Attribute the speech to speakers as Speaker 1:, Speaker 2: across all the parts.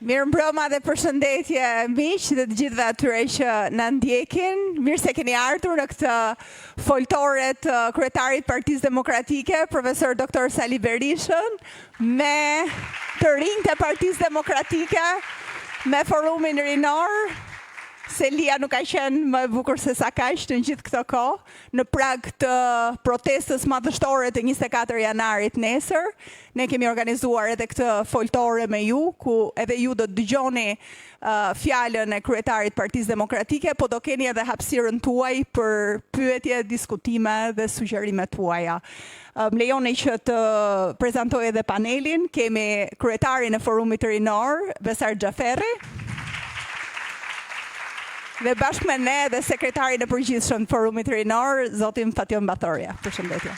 Speaker 1: Mirë mbrëma dhe përshëndetje miq dhe të gjithëve atyre që na ndjekin. Mirë se keni ardhur në këtë foltore të kryetarit Partisë Demokratike, profesor Dr. Sali Berishën, me të rinjtë e Partisë Demokratike, me forumin rinor. Selia nuk ka qenë më e bukur se sa kaq në gjithë këtë kohë, në prag të protestës madhështore të 24 janarit nesër. Ne kemi organizuar edhe këtë foltore me ju, ku edhe ju do të dëgjoni fjalën e kryetarit Partisë Demokratike, po do keni edhe hapësirën tuaj për pyetje, diskutime dhe sugjerime tuaja. Më lejoni që të prezantoj edhe panelin. Kemi kryetarin e forumit të rinor, Besar Xhaferi. Dhe bashkë me ne dhe sekretarin e përgjithshëm të forumit rinor, zotin Fation Bathorja. Përshëndetje.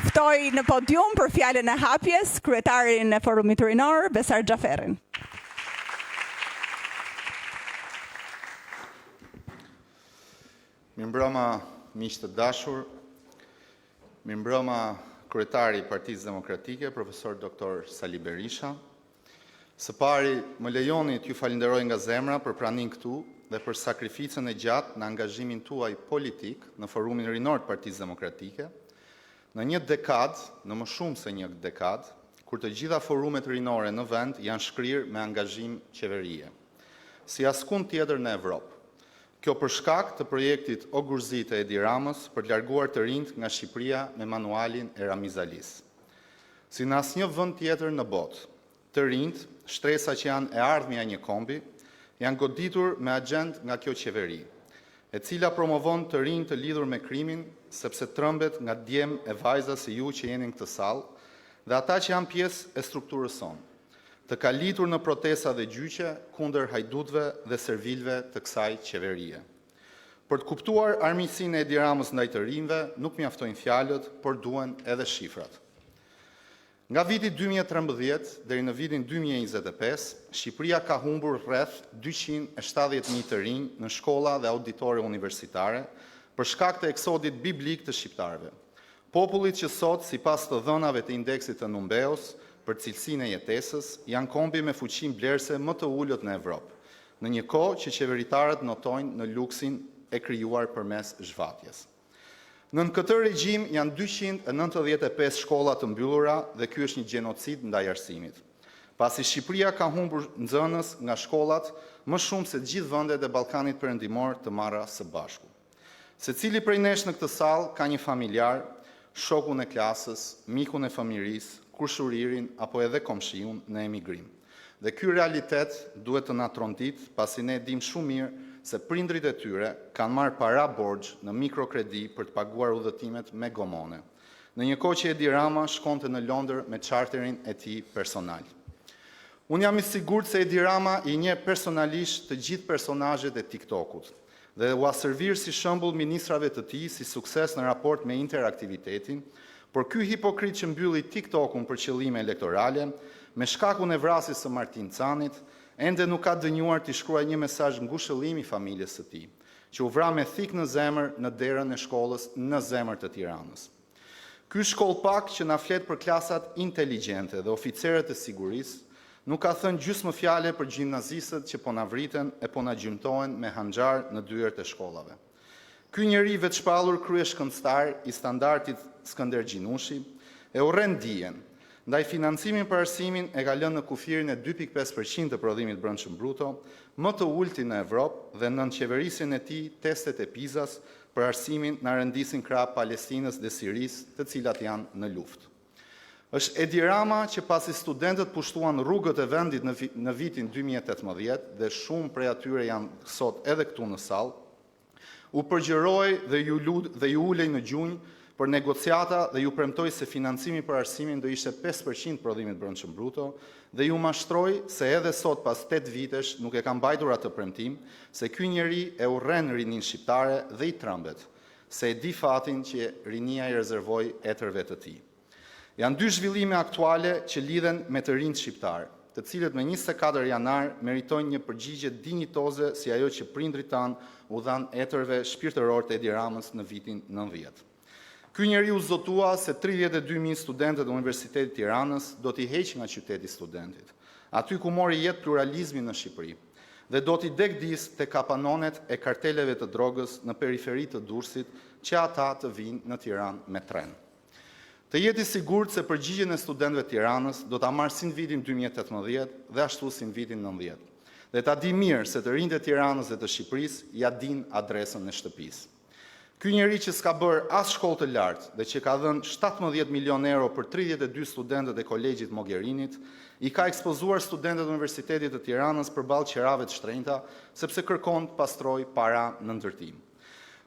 Speaker 1: Ftoj në podium për fjalën e hapjes kryetarin e forumit rinor, Besar Xhaferin.
Speaker 2: Mirëmbrëma miq të dashur. Mirëmbrëma kryetari i Partisë Demokratike, profesor Dr. Sali Berisha. Së pari, më lejoni t'ju falenderoj nga zemra për pranimin këtu dhe për sakrificën e gjatë në angazhimin tuaj politik në forumin rinor të Partisë Demokratike, në një dekadë, në më shumë se një dekadë, kur të gjitha forumet rinore në vend janë shkrirë me angazhim qeverie, si askund tjetër në Evropë. Kjo për shkak të projektit O Gurzit e Edi Ramës për të larguar të rinjt nga Shqipëria me manualin e Ramiz Alis. Si në asnjë vend tjetër në botë, të rinjt, shtresa që janë e ardhmja një kombi, janë goditur me agjend nga kjo qeveri, e cila promovon të rinj të lidhur me krimin, sepse trëmbet nga djem e vajza si ju që jeni në këtë sallë, dhe ata që janë pjesë e strukturës sonë, të kalitur në protesta dhe gjyqe kundër hajdutëve dhe servilëve të kësaj qeverie. Për të kuptuar armiqsinë e Edi Ramës ndaj të rinjve, nuk mjaftojnë fjalët, por duhen edhe shifrat. Nga viti 2013 deri në vitin 2025, Shqipëria ka humbur rreth 270.000 të rinj në shkolla dhe auditore universitare për shkak të eksodit biblik të shqiptarëve. Popullit që sot, sipas të dhënave të indeksit të Numbeos për cilësinë e jetesës, janë kombi me fuqinë blerëse më të ulët në Evropë, në një kohë që qeveritarët notojnë në luksin e krijuar përmes zhvatjes. Në këtë regjim janë 295 shkolla të mbyllura dhe ky është një gjenocid ndaj arsimit. Pasi Shqipëria ka humbur nxënës nga shkollat më shumë se gjithë vendet e Ballkanit Perëndimor të marra së bashku. Secili prej nesh në këtë sallë ka një familjar, shokun e klasës, mikun e fëmijërisë, kushuririn apo edhe komshiun në emigrim. Dhe ky realitet duhet të na trondit, pasi ne dim shumë mirë se prindrit e tyre kanë marrë para borxh në mikrokredi për të paguar udhëtimet me gomone, në një kohë që Edi Rama shkonte në Londër me charterin e tij personal. Unë jam i sigurt se Edi Rama i njeh personalisht të gjithë personazhet e TikTokut dhe u servir si shembull ministrave të tij si sukses në raport me interaktivitetin, por ky hipokrit që mbylli TikTokun për qëllime elektorale, me shkakun e vrasjes së Martin Canit, ende nuk ka dënjuar t'i shkruaj një mesazh ngushëllimi familjes së tij, që u vra me thik në zemër në derën e shkollës në zemër të Tiranës. Ky shkollpak që na flet për klasat inteligjente dhe oficerët e sigurisë, nuk ka thënë gjysmë fjale për gjimnazistët që po na vriten e po na gjymtohen me hanxhar në dyert e shkollave. Ky njeri vetshpallur kryeshkëndëtar i standardit Skënder Gjinushi e urren dijen, ndaj financimin për arsimin e ka lënë në kufirin e 2.5% të prodhimit brendshëm bruto, më të ultin në Evropë dhe nën qeverisjen e tij testet e PISA-s për arsimin na rendisin krah Palestinës dhe Sirisë, të cilat janë në luftë. Është Edi Rama që pasi studentët pushtuan rrugët e vendit në vitin 2018 dhe shumë prej atyre janë sot edhe këtu në sallë, u përgjëroi dhe ju ulej në gjunjë për negociata dhe ju premtoi se financimi për arsimin do ishte 5% prodhimit brendshëm bruto dhe ju mashtroi se edhe sot pas 8 vitesh nuk e ka mbajtur atë premtim, se ky njeri e urren rinin shqiptare dhe i trembet, se e di fatin që rinia i rezervoi etërve të tij. Janë dy zhvillime aktuale që lidhen me të rinjt shqiptar, të cilët me 24 janar meritojnë një përgjigje dinjitoze si ajo që prindrit tanë u dhanë etërve shpirtëror të Edi Ramës në vitin 90. Ky njeriu zotua se 32.000 studentët e Universitetit të Tiranës do t'i heqë nga qyteti studentit. aty ku mori jetë pluralizmi në Shqipëri, dhe do t'i degdis të kapanonet e karteleve të drogës në periferi të Durrësit që ata të vinë në Tiranë me tren. Të jeti sigurt se përgjigjen e studentëve të Tiranës do ta marrë si në vitin 2018 dhe ashtu si në vitin 90. Dhe ta di mirë se të rinjtë e Tiranës dhe të Shqipërisë ja din adresën e shtëpisë. Ky njeri që s'ka bërë as shkollë të lartë dhe që ka dhënë 17 milion euro për 32 studentët e Kolegjit Mogherinit, i ka ekspozuar studentët e Universitetit të Tiranës përballë qerave të shtrenjta, sepse kërkon të pastroj para në ndërtim.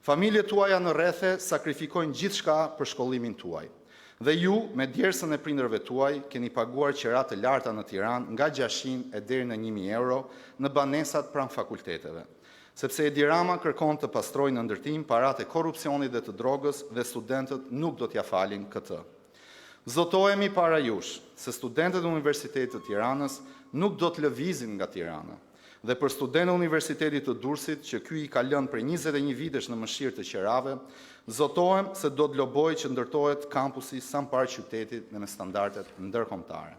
Speaker 2: Familjet tuaja në rrethe sakrifikojnë gjithçka për shkollimin tuaj. Dhe ju, me djersën e prindërve tuaj, keni paguar qera të larta në Tiranë nga 600 e deri në 1000 euro në banesat pranë fakulteteve. Sepse Edi Rama kërkon të pastrojë në ndërtim paratë e korrupsionit dhe të drogës dhe studentët nuk do t'ja falin këtë. Zotohemi para jush se studentët e Universitetit të Tiranës nuk do të lëvizin nga Tirana. Dhe për studentët e Universitetit të Durrësit, që ky i ka lënë për 21 vitesh në mëshirë të qerave, zotohem se do të lobojë që ndërtohet kampusi sa më parë qytetit dhe me standardet ndërkombëtare.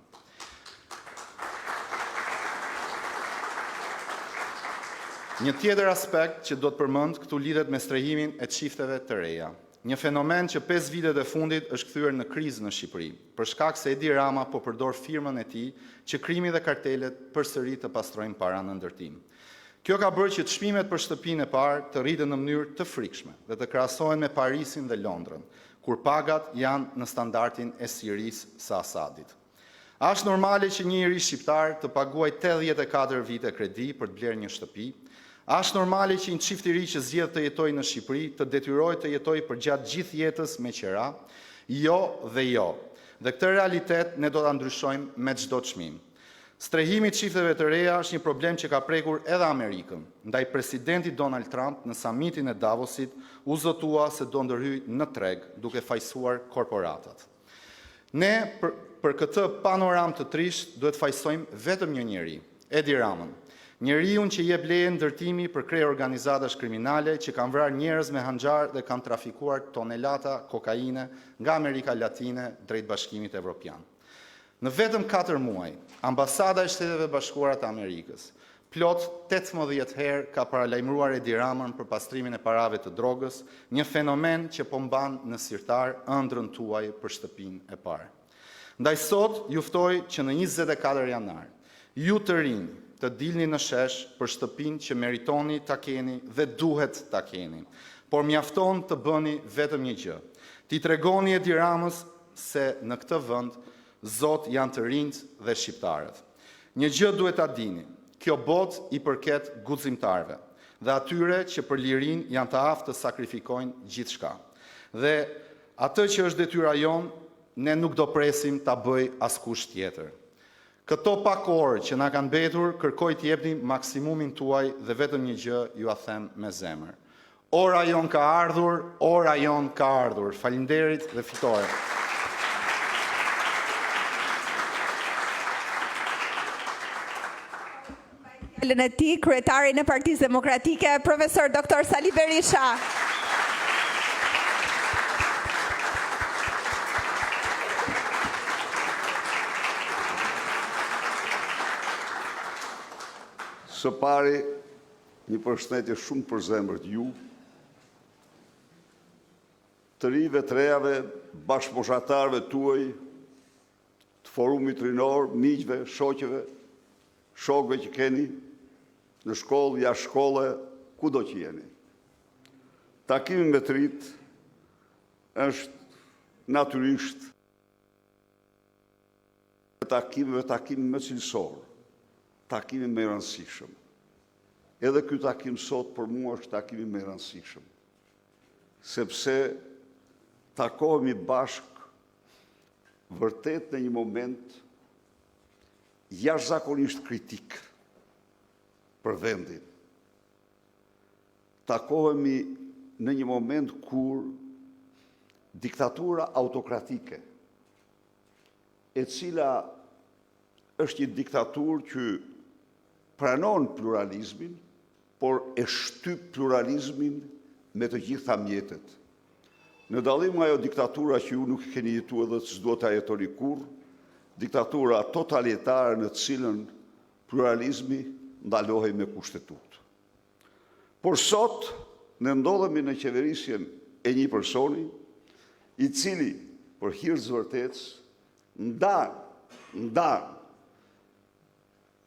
Speaker 2: Një tjetër aspekt që do të përmend këtu lidhet me strehimin e çifteve të reja. Një fenomen që 5 vitet e fundit është kthyer në krizë në Shqipëri, për shkak se Edi Rama po përdor firmën e tij që krimi dhe kartelet përsëri të pastrojnë para në ndërtim. Kjo ka bërë që çmimet për shtëpinë e parë të rriten në mënyrë të frikshme dhe të krahasohen me Parisin dhe Londrën, kur pagat janë në standardin e Sirisë së Asadit. A është normale që një njeri shqiptar të paguajë 84 vite kredi për të blerë një shtëpi? A është normale që një çift i ri që zgjedh të jetojë në Shqipëri të detyrohet të jetojë përgjatë gjithë jetës me qera? Jo dhe jo. Dhe këtë realitet ne do ta ndryshojmë me çdo çmim. Strehimi i çifteve të reja është një problem që ka prekur edhe Amerikën. Ndaj presidenti Donald Trump në samitin e Davosit u zotua se do ndërhyjë në treg duke fajsuar korporatat. Ne për këtë panoramë të trisht duhet fajsojmë vetëm një njeri, Edi Ramën. Njeriun që jep leje ndërtimi për krye organizatash kriminale që kanë vrarë njerëz me hanxar dhe kanë trafikuar tonelata kokaine nga Amerika Latine drejt Bashkimit Evropian. Në vetëm 4 muaj, Ambasada e Shteteve Bashkuara të Amerikës plot 18 herë ka paralajmëruar Edi Ramën për pastrimin e parave të drogës, një fenomen që po mban në sirtar ëndrrën tuaj për shtëpinë e parë. Ndaj sot ju ftoj që në 24 janar, ju të rinj të dilni në shesh për shtëpinë që meritoni ta keni dhe duhet ta keni. Por mjafton të bëni vetëm një gjë. T'i tregoni Edi Ramës se në këtë vend Zot janë të rinjt dhe shqiptarët. Një gjë duhet ta dini. Kjo botë i përket guximtarëve dhe atyre që për lirinë janë të aftë të sakrifikojnë gjithçka. Dhe atë që është detyra jonë, ne nuk do presim ta bëj askush tjetër. Këto pak orë që na kanë mbetur, kërkoj të jepni maksimumin tuaj dhe vetëm një gjë ju a them me zemër. Ora jon ka ardhur, ora jon ka ardhur. Faleminderit dhe fitore.
Speaker 1: Fjalën e tij, kryetarin e Partisë Demokratike, profesor Dr. Sali Berisha.
Speaker 3: Së pari, një përshëndetje shumë përzemërt ju, të rive të rejave, bashkëmoshatarëve tuaj, të forumit rinor, miqve, shoqeve, shokëve që keni në shkollë, jashtë shkolle, kudo që jeni. Takimi me të rit është natyrisht takimi më cilësor, takimi më i rëndësishëm. Edhe ky takim sot për mua është takimi më i rëndësishëm, sepse takohemi bashkë vërtet në një moment jashtëzakonisht kritik për vendin. Takohemi në një moment kur diktatura autokratike, e cila është një diktaturë që pranon pluralizmin, por e shtyp pluralizmin me të gjitha mjetet. Në dallim nga ajo diktatura që ju nuk keni jetuar dhe s'do ta jetoni kurrë, diktatura totalitare në cilën pluralizmi ndalohej me kushtetutë. Por sot ne ndodhemi në qeverisjen e një personi i cili për hir të vërtetës ndan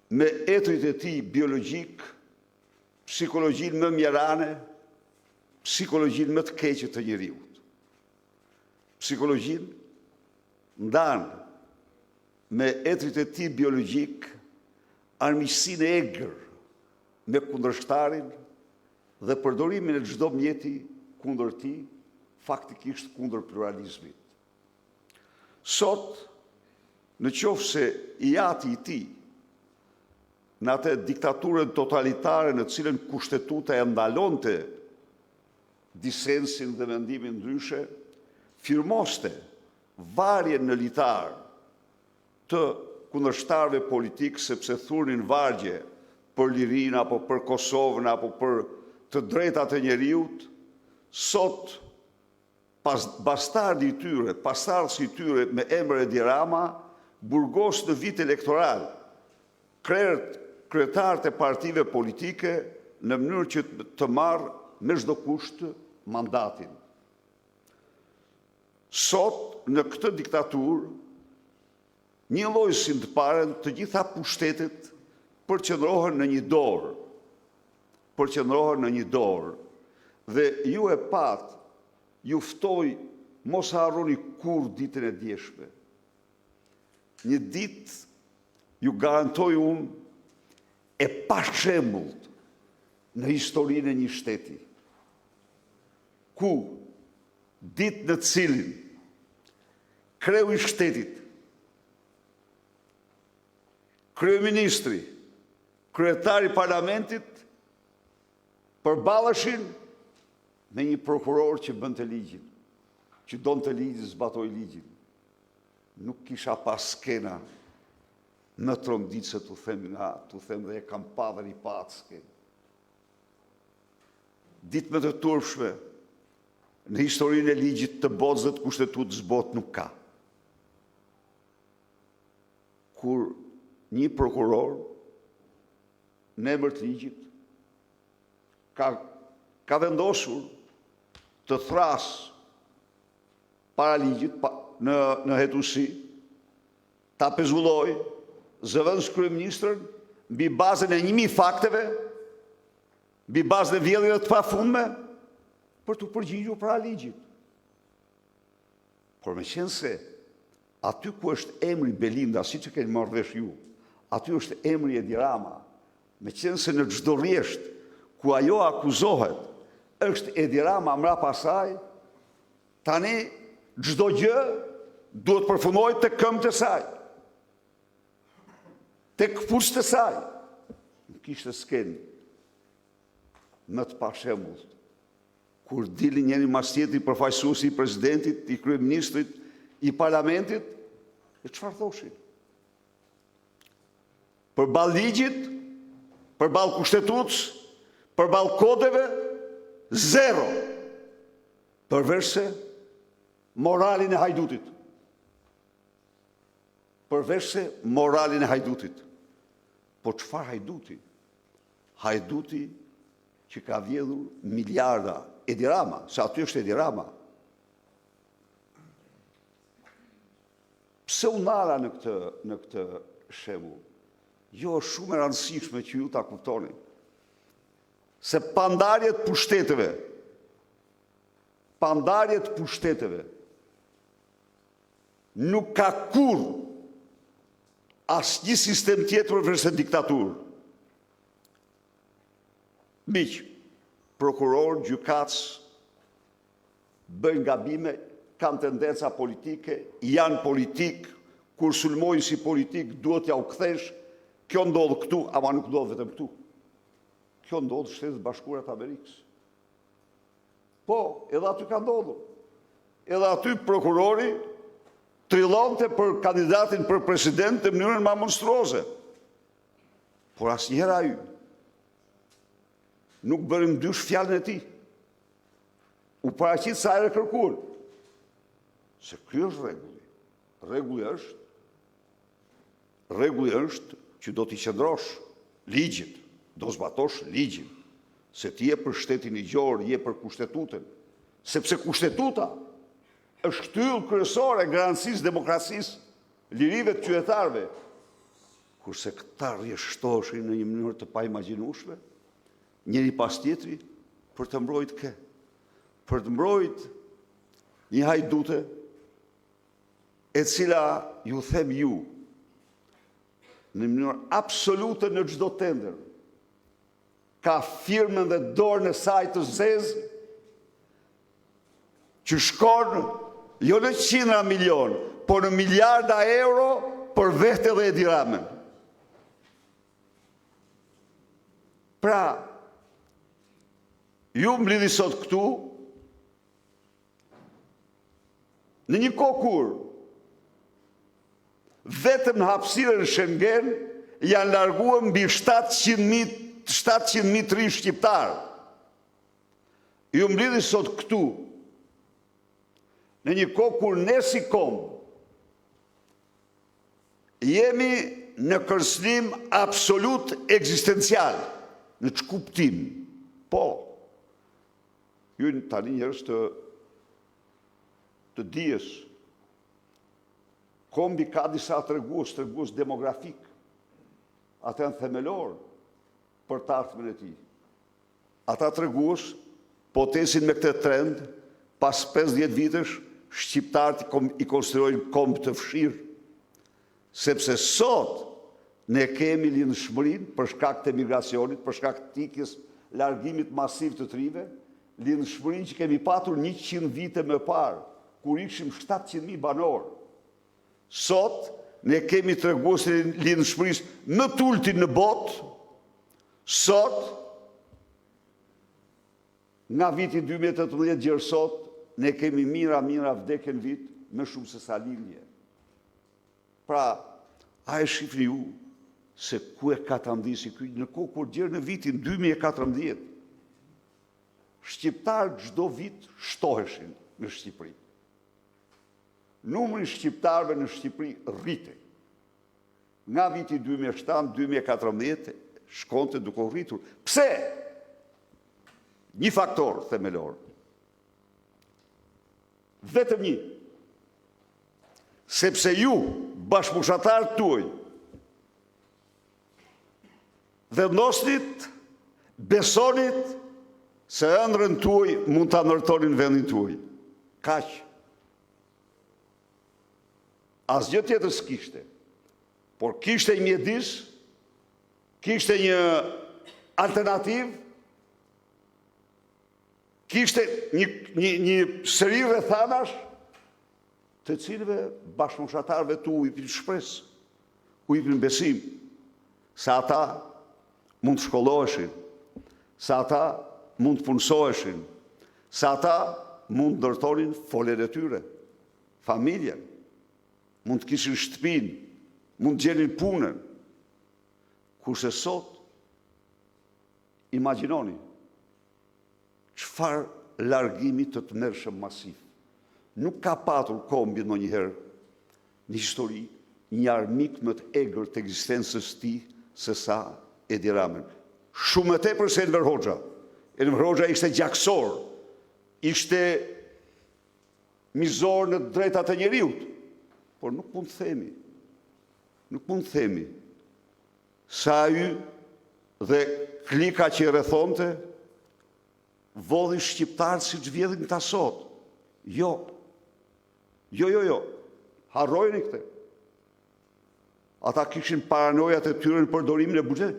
Speaker 3: me etrit e tij biologjik, psikologjinë më mjerane, psikologjinë më të keqe të njeriut. Psikologjinë ndan me etrit e tij biologjik armiqsinë e egër me kundërshtarin dhe përdorimin e çdo mjeti kundër tij, faktikisht kundër pluralizmit. Sot, në qoftë se i ati i tij në atë diktaturën totalitare në cilën kushtetuta e ndalonte disensin dhe mendimin ndryshe, firmoste varjen në litar të kundërshtarëve politikë sepse thurnin vargje për Lirinë apo për Kosovën apo për të drejtat e njeriut, sot bastardi i tyre, pasardhësi i tyre me emër Edi Rama, burgos në vit elektoral, kryetarët e partive politike në mënyrë që të marrë me çdo kusht mandatin. Sot, në këtë diktaturë, një lloj si të parën, të gjitha pushtetet përqendrohen në një dorë. Përqendrohen në një dorë. Dhe ju e pat, ju ftoj mos harroni kur ditën e djeshme. Një ditë ju garantoj unë e pashemullt në historinë e një shteti. Ku ditë në cilin kreu i shtetit, kryeministri, kryetari i parlamentit përballeshin me një prokuror që bënte ligjin, që donte ligjin, zbatoi ligjin. Nuk kisha pas skena në trondit se t'u them dhe e kam pa dhe një pat skena. Ditë më të turpshme në historinë e ligjit të botës dhe të kushtetutës botë nuk ka. Kur një prokuror në emër të ligjit ka vendosur të thrasë para ligjit në hetusi, ta pezulloj zëvendës kryeministrën mbi bazën e 1000 fakteve, mbi bazën e vjedhjeve të pafundme për të përgjigjur para ligjit. Por meqense aty ku është emri Belinda, siç e keni marrë vesh ju, aty është emri Edi Rama, meqense në çdo rresht ku ajo akuzohet është Edi Rama mrapa saj, tani çdo gjë duhet përfundohet tek këmbët e saj, tek fushët e saj. Nuk kishte skenë më të pashemullt kur dilin njëri mas tjetri përfaqësuesi i presidentit, i kryeministrit, i parlamentit, e çfarë thoshin? Përballë ligjit, përballë kushtetutës, përballë kodeve, zero. Përveç se moralin e hajdutit. Përveç se moralin e hajdutit. Po çfarë hajduti? Hajduti që ka vjedhur miliarda. Edi Rama, se aty është Edi Rama. Pse u nara në këtë shembull? Jo, është shumë e rëndësishme që ju ta kuptoni. Se pandarjet pusteteve nuk ka kur asnjë sistem tjetër përveç diktaturë. Miq, prokuror, gjykatës bëjnë gabime, kanë tendenca politike, janë politik, kur sulmojnë si politik, duhet ja u kthesh. Kjo ndodh këtu, ama nuk ndodh vetëm këtu. Kjo ndodh në Shtetet Bashkuara të Amerikës. Po, edhe aty ka ndodhur. Edhe aty prokurori trillonte për kandidatin për president në mënyrën më monstruoze. Por asnjëherë ai nuk bëri ndysh fjalën e tij. U paraqit sa herë kërkuar. Se ky është rregulli. Rregulli është Rregulli është që do t'i qëndrosh ligjit, do zbatosh ligjin, se ti je për shtetin ligjor, je për kushtetutën, sepse kushtetuta është shtyllë kryesore e garancisë demokracisë, lirive të qytetarëve, kurse këta rrjeshtoheshin në një mënyrë të paimagjinueshme, njëri pas tjetri, për të mbrojtë kë, për të mbrojtë një hajdute e cila ju them ju, në mënyrë absolute në çdo tender, ka firmën dhe dorën e saj të zezë, që shkon jo në qindra milion, por në miliarda euro për vete dhe Edi Ramën. Pra, ju mblidhi sot këtu, në një kohë kur vetëm në hapësirën Schengen janë larguar mbi 700.000 të rinj shqiptar. Ju mblidhi sot këtu në një kohë kur ne si kombë jemi në kërcënim absolut ekzistencial, në ç'kuptim. Po, ju tani njerëz të dijes, kombi ka disa tregues demografik, ata janë themelor për të ardhmen e tij. Ata tregues potencin me këtë trend, pas 50 vitesh, shqiptarët i konsiderojnë komb të fshirë, sepse sot ne kemi lindshmërinë për shkak të emigracionit, për shkak të ikjes largimit masiv të trive, lindshmërinë që kemi patur 100 vite më parë, kur ishim 700.000 banor. Sot ne kemi treguesin e lindshmërisë më të ultin në botë. Sot, nga viti 2018 deri sot, ne kemi mira vdekjen vit më shumë se sa lindje. Pra, a e shifni ju se ku e ka të ndisi ky në kohë kur djerë në vitin 2014, shqiptarë çdo vit shtoheshin në Shqipëri. Numri shqiptarëve në Shqipëri rritej. Nga viti 2007-2014 shkonte duke u rritur. Pse? Një faktor themelor. Vetëm një. Sepse ju, bashkëpunëtarët tuaj, vendosnit, besonit se ëndrrën tuaj mund ta ndërtonin vendin tuaj. Kaq. Asgjë tjetër s'kishte. Por kishte një mjedis, kishte një alternativë, kishte një seri rrethanash të cilëve bashkëpunëtarëve tu u jepin shpresë, u jepin besim, se ata mund të shkolloheshin, se ata mund të punësoheshin, se ata mund të ndërtonin folen e tyre, familjen, mund të kishin shtëpinë, mund të gjenin punën. Kurse sot, imagjinoni, çfarë largimi të tmerrshëm masiv. Nuk ka patur kombi ndonjëherë në histori një armik më të egër të ekzistencës së tij se sa Edi Ramën. Shumë më tepër se Enver Hoxha. Enver Hoxha ishte gjaksor, ishte mizor në drejtat e njeriut, por nuk mund të themi sa ai dhe klika që i rrethonte vodhin shqiptarë si që vjedhin këta sot. Jo. Harrojni këte. Ata kishin paranojat e tyre në përdorimin e buxhetit,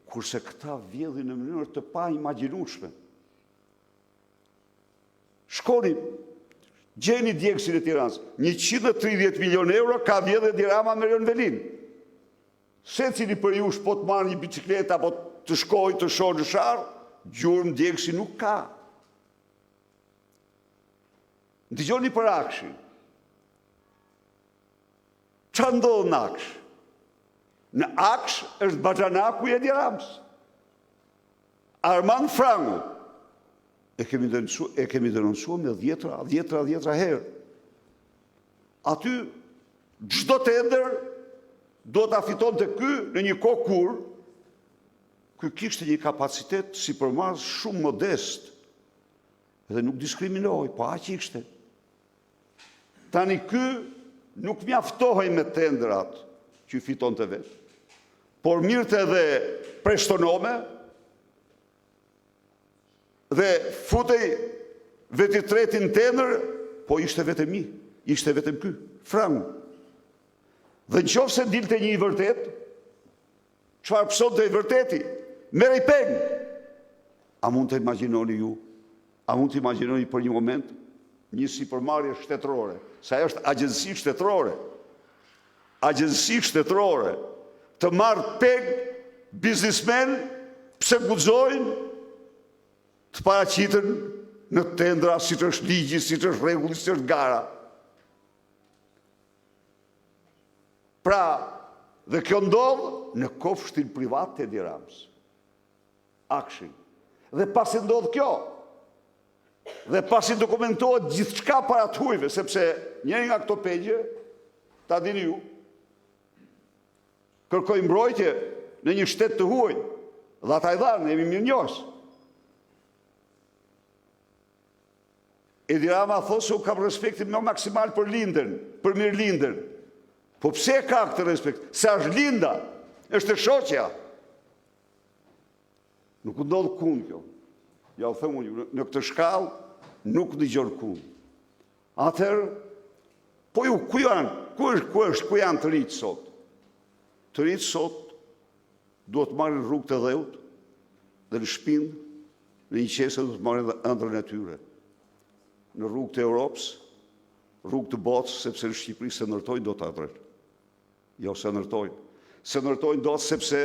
Speaker 3: kurse këta vjedhin në mënyrë të paimagjinueshme. Shkoni, gjeni djegësin e Tiranës, 130 milion euro ka vjedhë Edi Rama me Rion Velin. Secili për jush po të marrë një bicikletë apo të shkojë të shohë në sharë, gjurmë djegësi nuk ka. Dëgjoni për Akshin. Qa ndodhë në Aksh? Në Aksh është Baxhanaku i Edi Ramës. Armand Frangu e kemi denoncuar me dhjetra herë. Aty çdo tender, do ta fitonte ky në një kohë kur ky kishte një kapacitet sipërmarrës shumë modest dhe nuk diskriminoi, po aq ishte. Tani ky nuk mjaftohej me tendrat që fitonte vetë, por mirëte edhe preshtonome dhe futej veti tretin tendër, po ishte vetëm i, ishte vetëm ky, frangu. Dhe në qoftë se dilte një i vërtet, çfarë pësonte i vërteti? Merrej peng. A mund të imagjinoni ju? A mund të imagjinoni për një moment një sipërmarrje shtetërore, sa ajo është agjenci shtetërore. Agjenci shtetërore të marrë peng biznismen pse guxojnë të paraqiten në tendra siç është ligji, siç është rregulli, siç është gara. Pra, dhe kjo ndodh në kofshtin privat të Edi Ramës. Akshin. Dhe pasi ndodh kjo, dhe pasi dokumentohet gjithçka para të hujve, sepse njëri nga këto pegje, ta dini ju, kërkoi mbrojtje në një shtet të huaj, dhe ata i dhanë, jemi mirënjohës. Edi Rama thosë se u kam respektin më maksimal për lindën, për mirë lindën. Po pse ka këtë respekt? Se është linda, është e shoqja. Nuk ndodh kun kjo. Ja u them unë, në këtë shkallë nuk dëgjon kun. Atëherë, po ju ku janë të rinjtë sot? Të rinjtë sot duhet marrin rrugë të dheut dhe në shpinë, në një qese duhet marrin ëndrrën e tyre. Në rrugë të Europës, rrugë të botës, sepse në Shqipëri se ndërtojnë do të atërën. Jo, se ndërtojnë. Se ndërtojnë do të sepse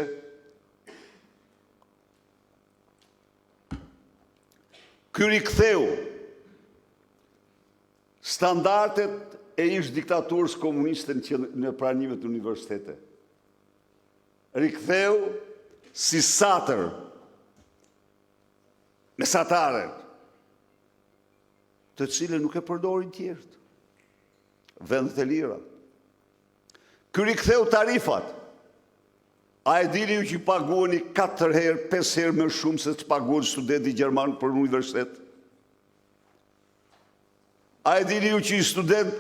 Speaker 3: ky riktheu standardet e ish diktaturës komuniste në pranimet të universitete. Riktheu si satër mesatare, të cilën nuk e përdorin tjerët. Vendet e lira. Ky riktheu tarifat. A e dini ju që paguani 4 herë, 5 herë më shumë se të paguan studenti gjerman për universitet? A e dini ju që i student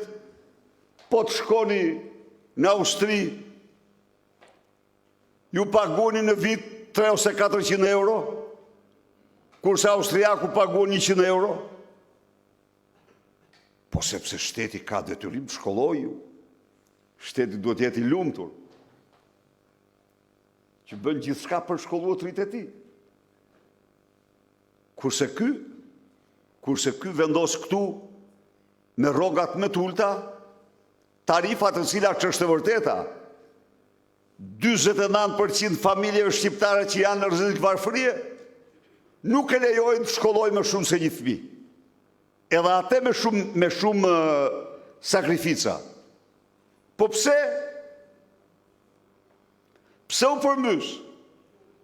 Speaker 3: po të shkoni në Austri, ju paguani në vit 300 ose 400 euro, kurse austriaku paguan 100 euro? Po sepse shteti ka detyrim të shkollojë ju. Shteti duhet jetë i lumtur, që bën gjithçka për shkolluar të rritë e tij. Kurse ky vendos këtu me rrogat më të ulta, tarifat të cilat që është e vërteta, 49% familjeve shqiptare që janë në rrezik varfërie, nuk e lejojnë të shkollojnë më shumë se një fëmijë. Edhe atë me shumë sakrifica. Po pse? Pse u përmys?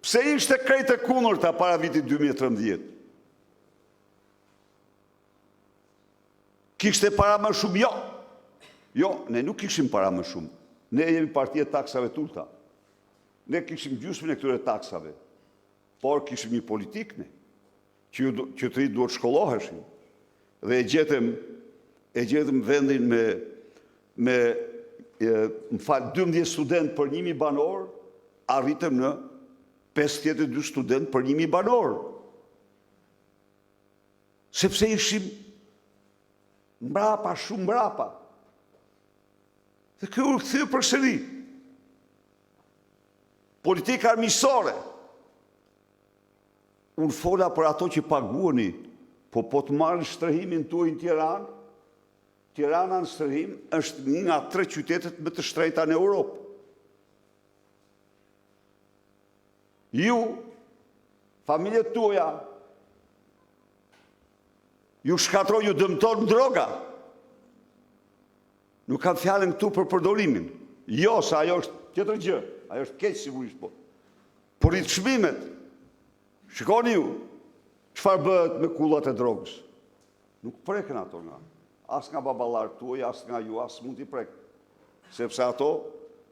Speaker 3: Pse ishte krejt e kundërta para vitit 2013? Kishte para më shumë? Jo. Jo, ne nuk kishim para më shumë. Ne jemi partia e taksave të ulta. Ne kishim gjysmën e këtyre taksave. Por kishim një politik ne, që të rinjtë duhet shkolloheshin. Dhe e gjetëm vendin me 12 student për 1000 banor, arritëm në 52 student për 1000 banor. Sepse ishim mbrapa, shumë mbrapa. Dhe kjo u kthye përsëri. Politika armiqësore. Unë fola për ato që paguani, po të marrë shtrëhimin tuaj në Tiranë, Tirana në shtrëhim është një nga 3 qytetet më të shtrenjta në Europë. Ju, familjet tuaja, ju shkatroj, ju dëmton droga. Nuk kam fjalën këtu për përdorimin. Jo, se ajo është tjetër gjë, ajo është keq sigurisht po. Por i çmimet. Shikoni ju, çfarë bëhet me kullat e drogës. Nuk preken ato nga. As nga baballarët tuaj, as nga ju, as mund t'i prek. Sepse ato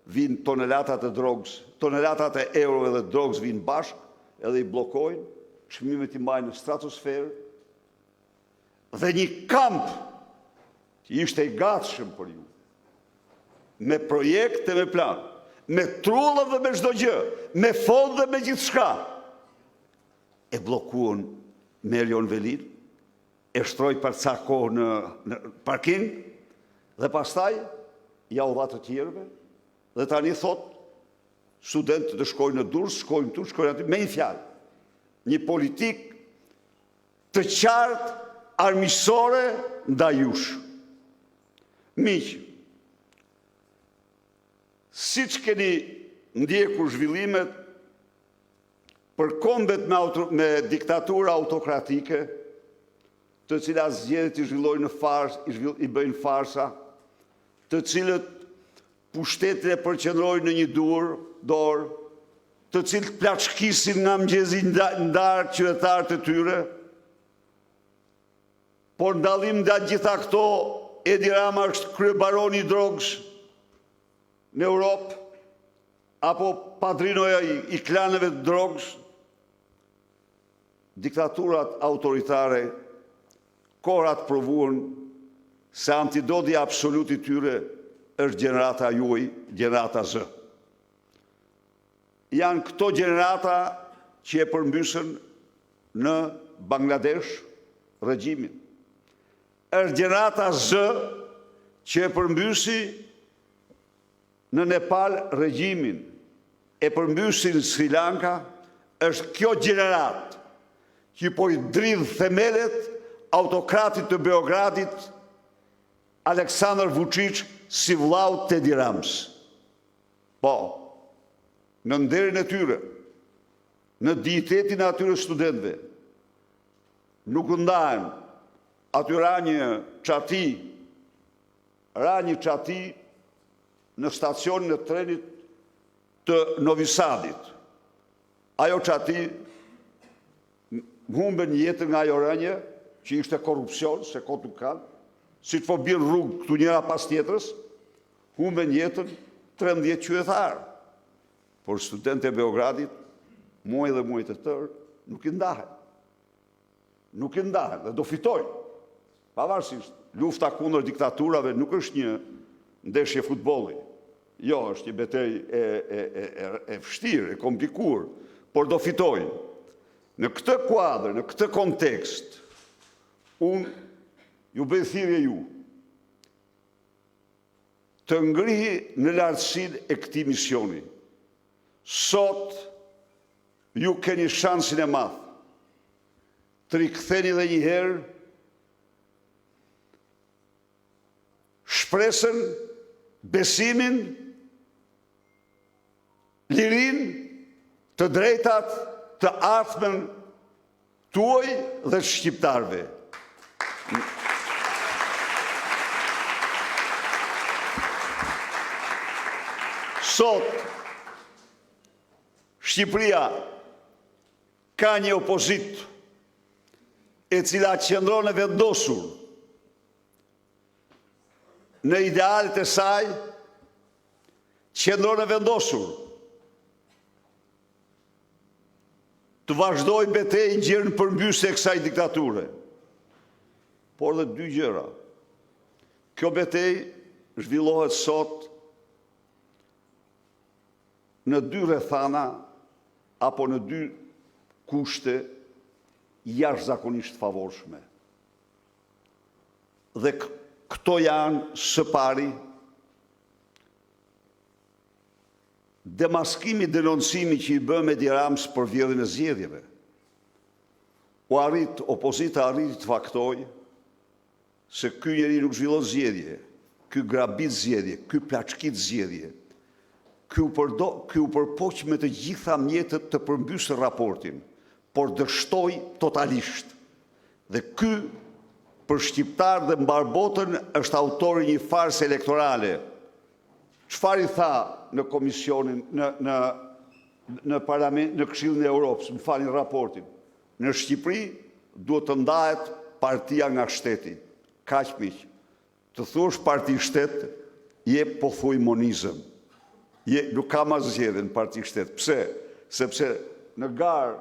Speaker 3: vinë tonelatat e drogës, tonelatat e euro dhe drogës vinë bashkë, edhe i blokojnë, çmimet i mbajnë në stratosferë, dhe një kamp që ishte i gatshëm për ju, me projekte, me plan, me trullë dhe me çdo gjë, me fond dhe me gjithë shka, e blokuan me Elion Velin, e shtroj për ca kohë në parking, dhe pastaj ja u dha të tjerëve, dhe tani thot, studentët të shkojnë në Durrës, shkojnë tu, shkojnë aty, me një fjalë. Një politik të qartë, armiqësore ndaj jush. Miq, siç keni ndjekur zhvillimet për kombet me diktatura autokratike, të cilat zgjedhjet i zhvillojnë në farsë, i bëjnë farsa, të cilët pushtetin e përqendrojnë në një dorë, të cilët plaçkisin nga mëngjesi ndarë qytetarët e tyre, por ndallim nga gjitha këto, Edi Rama është kryebaroni i drogës në Europë, apo padrinoja i klaneve të drogës. Diktaturat autoritare, kohrat provuan se antidoti absolut i tyre është gjenerata juaj, gjenerata Z. Janë këto gjenerata që e përmbysën në Bangladesh regjimin. Është gjenerata Z që e përmbysi në Nepal regjimin, e përmbysin Sri Lanka, është kjo gjenerat që po i dridh themelet autokratit të Beogradit, Aleksandar Vučić, si vllau të Edi Ramës. Po, në nderin e tyre, në dignitetin e atyre studentëve, nuk ndahen, aty ra një çati në stacionin e trenit të Novi Sadit. Ajo çati humben jetën nga ajo rënje, që ishte korrupsion, se kot nuk kanë, si të po bjen rrugë këtu njëra pas tjetrës, humben jetën 13 qytetarë. Por studentët e Beogradit, muaj dhe muaj të tërë, nuk i ndahen. Nuk i ndahen dhe do fitojnë. Pavarësisht, lufta kundër diktaturave nuk është një ndeshje futbolli. Jo, është një betejë e vështirë, e komplikuar, por do fitojnë. Në këtë kuadër, në këtë kontekst, unë ju bëj thirrje ju të ngrihi në lartësinë e këtij misioni. Sot ju keni shansin e madh të riktheni edhe një herë shpresën, besimin, lirin, të drejtat, të ardhmen tuaj dhe shqiptarve. Sot, Shqipëria ka një opozitë e cila qëndron e vendosur në idealet e saj, qëndron e vendosur të vazhdoj betejën gjerë në përmbysje e kësaj diktature. Por dhe dy gjëra. Kjo betejë zhvillohet sot në dy rrethana apo në dy kushte jashtëzakonisht favorshme. Dhe këto janë së pari demaskimi, denoncimi që i bën Edi Ramës për vjedhjen e zgjedhjeve. Opozita arriti të faktoj se ky njeri nuk zhvillon zgjedhje, ky grabit zgjedhje, ky plaçkit zgjedhje, ky u përpoq me të gjitha mjetët të përmbysë raportin, por dështoi totalisht. Dhe ky për shqiptar dhe mbar botën është autori një farse elektorale. Çfarë i tha në komisionin, në parlament, në Këshillin e Europës, më falni raportin. Në Shqipëri duhet të ndahet partia nga shteti. Kaq miq. Të thuash parti shtet, je pothuaj monizëm. nuk ka ma zgjedhje në parti shtetë. Pse? Sepse në garë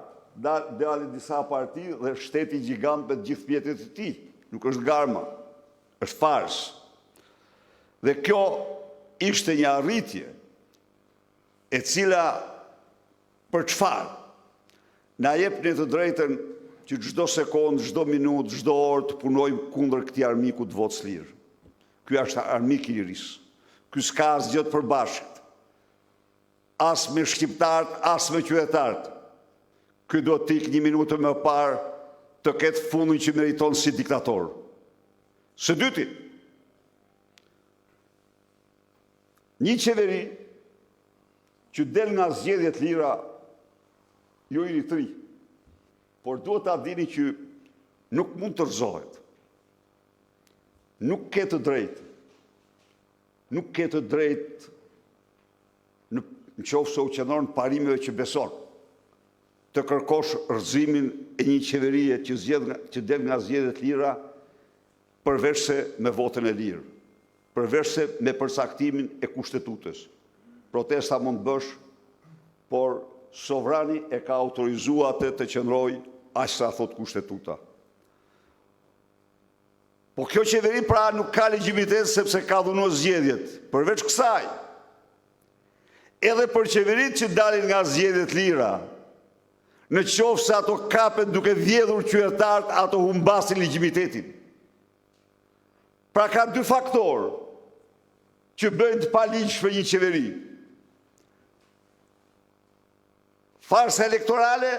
Speaker 3: dalin disa parti dhe shteti gjigant me gjithë mjetet e tij. Nuk është garma, është fars. Dhe kjo ishte një arritje e cila për çfarë na jep ne të drejtën që çdo sekond, çdo minutë, çdo orë të punojmë kundër këtij armiku të votës lirë. Ky është armik i lirisë. Ky s'ka asgjë të përbashkët. As me shqiptarët, as me qytetarët. Ky do të ikë një minutë më parë të ketë fundin që meriton si diktator. Së dyti, një qeveri që del nga zgjedhjet lira ju i ritri, por duhet ta dini që nuk mund të rëzohet. Nuk ke të drejtë. Nuk ke të drejtë në qoftë se u qëndron parimeve që beson, të kërkosh rrëzimin e një qeverie që del nga zgjedhjet lira përveç se me votën e lirë, përveç se me përcaktimin e kushtetutës. Protesta mund bësh, por sovrani e ka autorizuar atë të qëndrojë aq sa thot kushtetuta. Po kjo qeveri pra nuk ka legjitimitet sepse ka dhunuar zgjedhjet. Përveç kësaj, edhe për qeveritë që dalin nga zgjedhjet lira, në qoftë se ato kapen duke vjedhur qytetarët, ato humbasin legjimitetin. Pra ka dy faktorë që bëjnë të paligjshme një qeveri. Farsa elektorale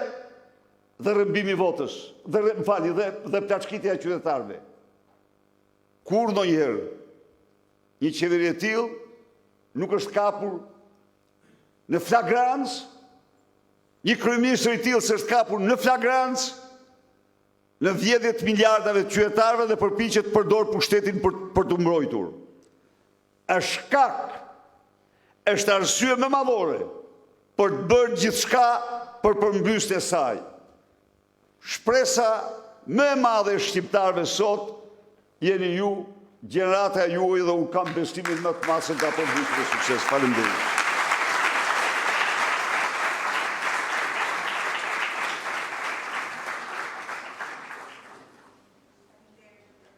Speaker 3: dhe rrëmbimi votës, dhe plaçkitja e qytetarëve. Kur ndonjëherë një qeveri e tillë nuk është kapur në flagrancë, një kryeministër i tillë s'është kapur në flagrancë në vjedhjet miliardave të qytetarëve dhe përpiqet të përdor pushtetin për të mbrojtur. Është shkak, është arsye më madhore për të bërë gjithçka për përmbysjen e saj. Shpresa më e madhe e shqiptarëve sot jeni ju, gjenerata juaj, dhe unë kam besimin më të madh se ta përmbysë me sukses. Faleminderit.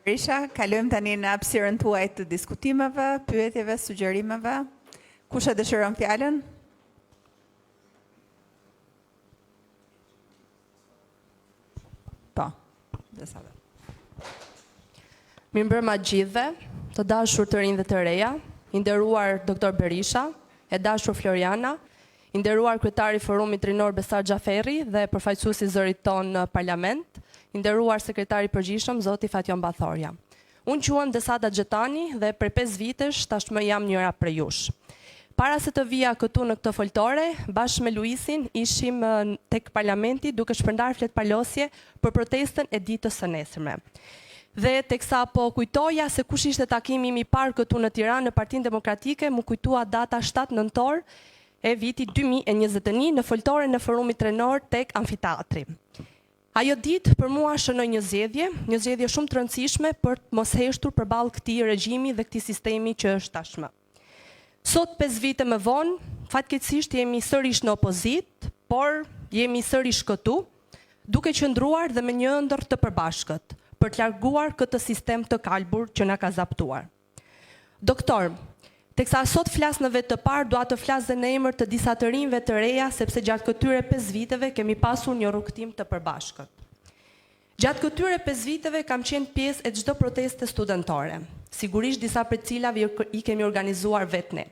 Speaker 1: Berisha, kalojmë tani në hapësirën tuaj të diskutimeve, pyetjeve, sugjerimeve. Kush e dëshiron fjalën? Po, desave.
Speaker 4: Mirëmbrëma gjithëve, të dashur të rinj dhe të reja, i nderuar Dr. Berisha, e dashur Floriana, i nderuar kryetari i Forumit Rinor Besar Xhaferi dhe përfaqësuesi i zërit ton në parlament, i nderuar sekretari i përgjithshëm zoti Fatjon Bathorja. Unë quhem Desada Xhetani dhe për 5 vitesh tashmë jam njëra prej jush. Para se të vija këtu në këtë foltore, bashkë me Luisin ishim tek parlamenti duke shpërndar fletpalosje për protestën e ditës së nesërme. Dhe teksa po kujtoja se kush ishte takimi im i parë këtu në Tiranë në Partinë Demokratike, më kujtua data 7 nëntor e vitit 2021 në foltoren e Forumit Rinor tek amfiteatri. Ajo ditë për mua shënoi një zgjedhje shumë të rëndësishme për të mos heshtur përballë këtij regjimi dhe këtij sistemi që është tashmë. Sot 5 vite më vonë, fatkeqësisht jemi sërish në opozitë, por jemi sërish këtu, duke qëndruar dhe me një ëndër të përbashkët për të larguar këtë sistem të kalbur që na ka zaptuar. Doktor, teksa sot flas në vetë të parë, dua të flas dhe në emër të disa të rinjve të reja, sepse gjatë këtyre 5 viteve kemi pasur një rrugtim të përbashkët. Gjatë këtyre 5 viteve kam qenë pjesë e çdo proteste studentore, sigurisht disa prej cilave i kemi organizuar vetë ne.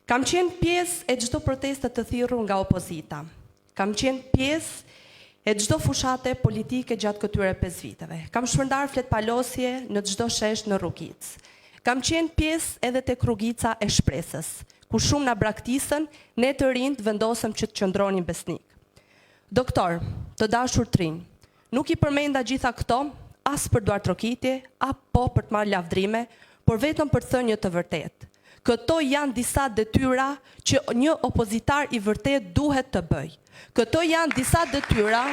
Speaker 4: Kam qenë pjesë e çdo proteste të thirrur nga opozita. Kam qenë pjesë e çdo fushate politike gjatë këtyre 5 viteve. Kam shpërndar fletpalosje në çdo shesh në rrugicë. Kam qenë pjesë edhe tek rrugica e shpresës, ku shumë na braktisën, ne të rinjt vendosëm që të qëndronin besnik. Doktor, të dashur të rinj, nuk i përmenda gjitha këto, as për duar trokitje, apo për të marrë lavdrime, por vetëm për të thënë një të vërtetë. Këto janë disa detyra që një opozitar i vërtet duhet të bëjë. Këto janë disa detyra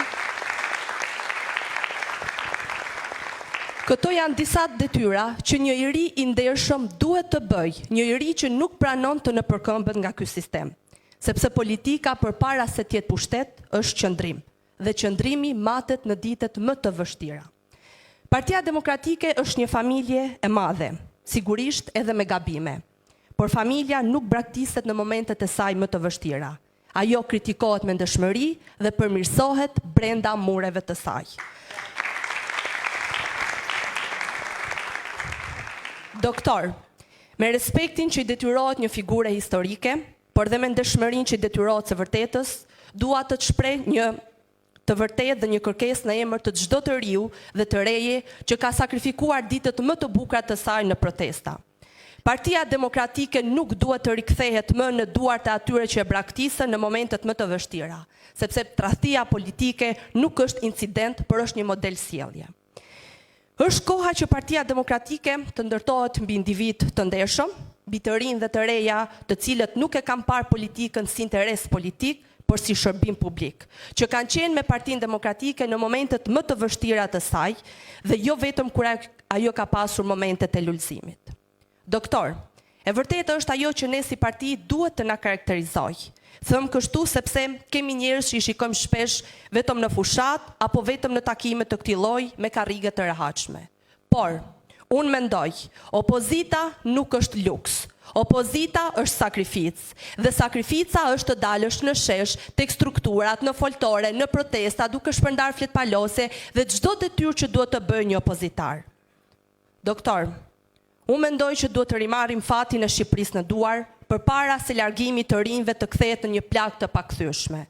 Speaker 4: Këto janë disa detyra që një iri i ndershëm duhet të bëjë, një iri që nuk pranon të nëpërkëmbet nga ky sistem. Sepse politika përpara se të jetë pushtet është qëndrim, dhe qëndrimi matet në ditët më të vështira. Partia Demokratike është një familje e madhe, sigurisht edhe me gabime. Por familja nuk braktiset në momentet e saj më të vështira. Ajo kritikohet me ndëshmëri dhe përmirësohet brenda mureve të saj. Doktor, me respektin që i detyrohet një figure historike, por dhe me ndëshmërinë që i detyrohet së vërtetës, dua të shpreh një të vërtetë dhe një kërkesë në emër të çdo të riu dhe të reje që ka sakrifikuar ditët më të bukura të saj në protesta. Partia Demokratike nuk duhet të rikthehet më në duart e atyre që e braktisën në momentet më të vështira, sepse tradhtia politike nuk është incident, por është një model sjellje. Është koha që Partia Demokratike të ndërtohet mbi individ të ndershëm, mbi të rinj dhe të reja, të cilët nuk e kanë parë politikën si interes politik, por si shërbim publik, që kanë qenë me Partinë Demokratike në momentet më të vështira të saj dhe jo vetëm kur ajo ka pasur momentet e lulëzimit. Doktor, e vërtetë është ajo që ne si parti duhet të na karakterizojë. Thëm kështu sepse kemi njerëz që i shikojmë shpesh vetëm në fushat apo vetëm në takime të këtij lloji me karrige të rehatshme. Por, unë mendoj, opozita nuk është luks. Opozita është sakrificë, dhe sakrifica është të dalësh në shesh, tek strukturat, në foltore, në protesta, duke shpërndar fletpalose dhe çdo detyrë që duhet të bëjë një opozitar. Doktor, unë mendoj që duhet të rimarrim fatin e Shqipërisë në duar, përpara se largimi të rinjve të kthehet në një plagë të pakthyeshme.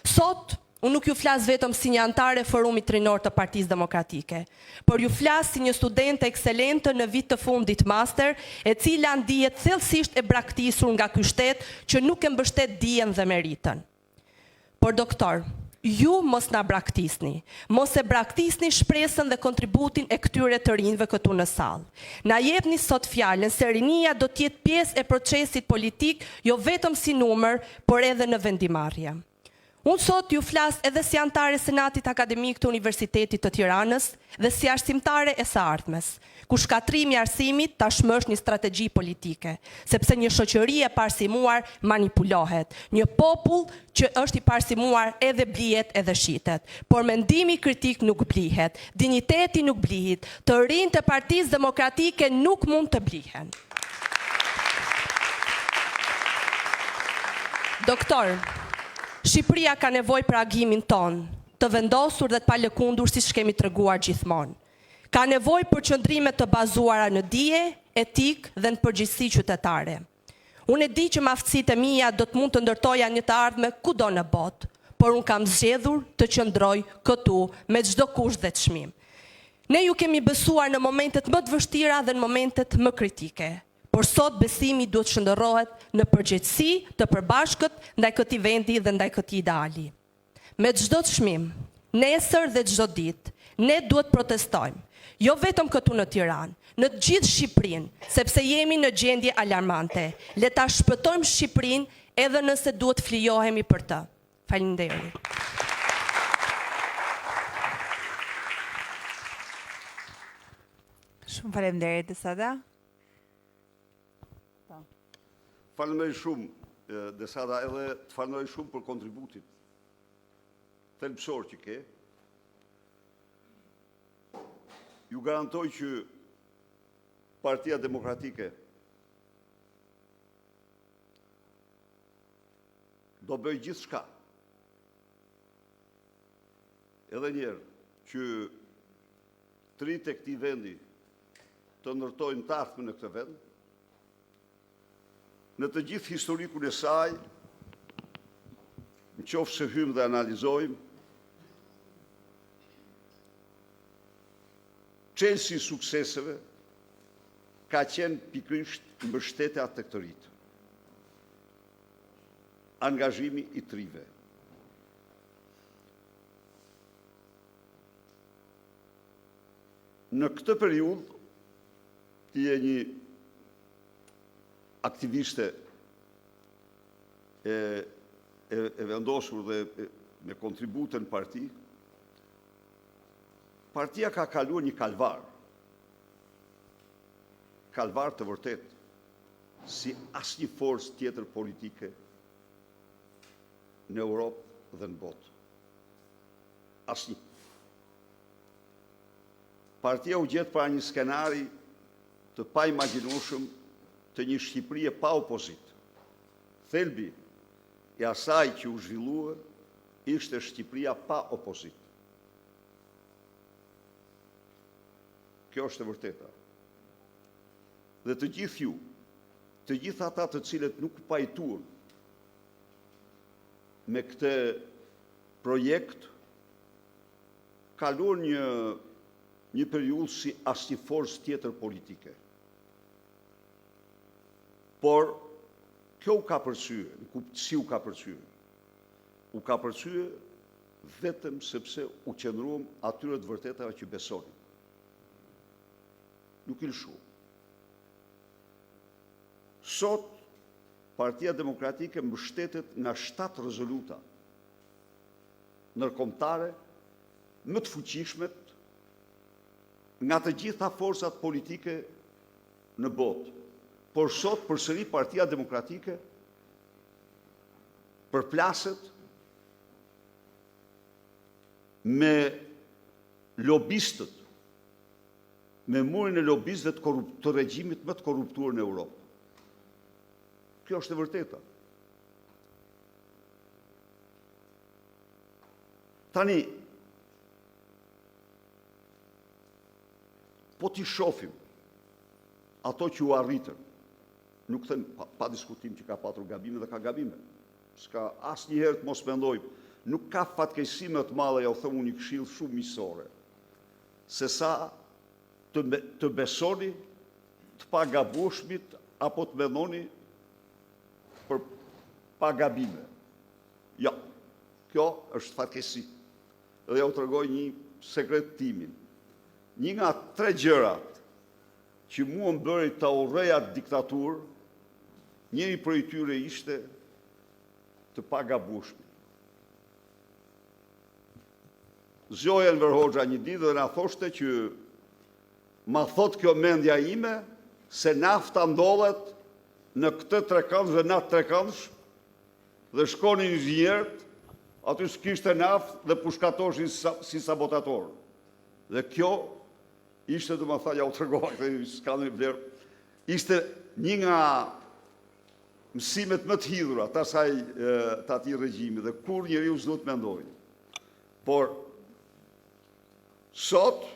Speaker 4: Sot, unë nuk ju flas vetëm si një antare e Forumit Rinor të Partisë Demokratike, por ju flas si një studente ekselente në vit të fundit master, e cila ndihet thellësisht e braktisur nga ky shtet që nuk e mbështet dijen dhe meritën. Por doktor, ju mos na braktisni, mos e braktisni shpresën dhe kontributin e këtyre të rinjve këtu në sallë. Na jepni sot fjalën se rinia do të jetë pjesë e procesit politik, jo vetëm si numër, por edhe në vendimarrje. Unë sot ju flas edhe si antare Senatit Akademik të Universitetit të Tiranës dhe si arsimtare e së ardhmes, ku shkatrimi i arsimit tashmë është një strategji politike, sepse një shoqëri e parsimuar manipulohet, një popull që është i parsimuar edhe blihet edhe shitet, por mendimi kritik nuk blihet, dinjiteti nuk blihet, të rinjtë e Partisë Demokratike nuk mund të blihen. Doktor, Shqipëria ka nevojë për agimin ton, të vendosur dhe të palëkundur siç kemi treguar gjithmonë. Ka nevojë për qëndrime të bazuara në dije, etik dhe në përgjegjësi qytetare. Unë e di që aftësitë e mia do të mund të ndërtoja një të ardhme kudo në botë, por unë kam zgjedhur të qëndroj këtu me çdo kusht dhe çmim. Ne ju kemi besuar në momentet më të vështira dhe në momentet më kritike. Por sot besimi duhet shndërrohet në përgjegjësi të përbashkët ndaj këtij vendi dhe ndaj këtij ideali. Me çdo çmim, nesër dhe çdo ditë, ne duhet protestojmë, jo vetëm këtu në Tiranë, në të gjithë Shqipërinë, sepse jemi në gjendje alarmante. Le ta shpëtojmë Shqipërinë edhe nëse duhet flijohemi për të. Faleminderit.
Speaker 1: Shumë faleminderit Desada.
Speaker 3: Falenderoj shumë, Desada, edhe të falenderoj shumë për kontributin thelbësor që ke. Ju garantoj që Partia Demokratike do bëj gjithçka. Edhe njerë që të rinjtë e këtij vendi të ndërtojnë të ardhmen në këtë vend, në të gjithë historikun e saj, në qoftë se hymë dhe analizojmë, çelësi i sukseseve ka qenë pikërisht mbështetja tek të rinjtë. Angazhimi i të rinjve. Në këtë periudhë, ti je një aktiviste e vendosur dhe me kontributën parti, partia ka kaluar një kalvar. kalvar të vërtet, si asnjë forcë tjetër politike në Europë dhe në botë. Asnjë. Partia u gjetë para një skenari të pa imagjinueshëm të një Shqipërie pa opozit. Thelbi i asaj që u zhvillua ishte Shqipëria pa opozit. Kjo është e vërteta. Dhe të gjithë ju, të gjithë ata të cilët nuk pajtuan me këtë projekt, kaluan një periudhë si asnjë forcë tjetër politike. Por kjo u ka përcye, si u ka përcye? U ka përcye vetëm sepse u qëndruam atyre të vërtetave që besonin. Nuk i lëshu. Sot, Partia Demokratike mbështetet nga 7 rezoluta ndërkombëtare më të fuqishmet nga të gjitha forcat politike në botë. Por sot, përsëri Partia Demokratike përplaset me lobistët, me murin e lobistëve të regjimit më të korruptuar në Europë. Kjo është e vërteta. Tani, po t'i shohim ato që u arritën, nuk them pa diskutim që ka patur gabime dhe ka gabime. S'ka asnjëherë të mos mendojmë, nuk ka fatkeqësi më të madhe, ja u them unë një këshill shumë miqësore, se sa të besoni të pagabueshmit apo të mendoni për pagabime. Jo, kjo është fatkeqësi. Dhe ja u tregoj një sekret timin. Një nga 3 gjërat që mua më bëri ta urreja diktaturë, njëri prej tyre ishte të pagabueshmi. Zgjoja Enver Hoxha një ditë dhe na thoshte që ma thot kjo mendja ime se nafta ndodhet në këtë trekëndsh dhe natë trekëndsh dhe shkonin inxhinierët, aty s'kishte naftë dhe pushkatoshin si sabotator. Dhe kjo ishte, do më tha, ja u tregova këtë s'ka në vlerë, ishte një nga mësimet më të hidhura të atij regjimi dhe kur njeriu s'do të mendojë. Por sot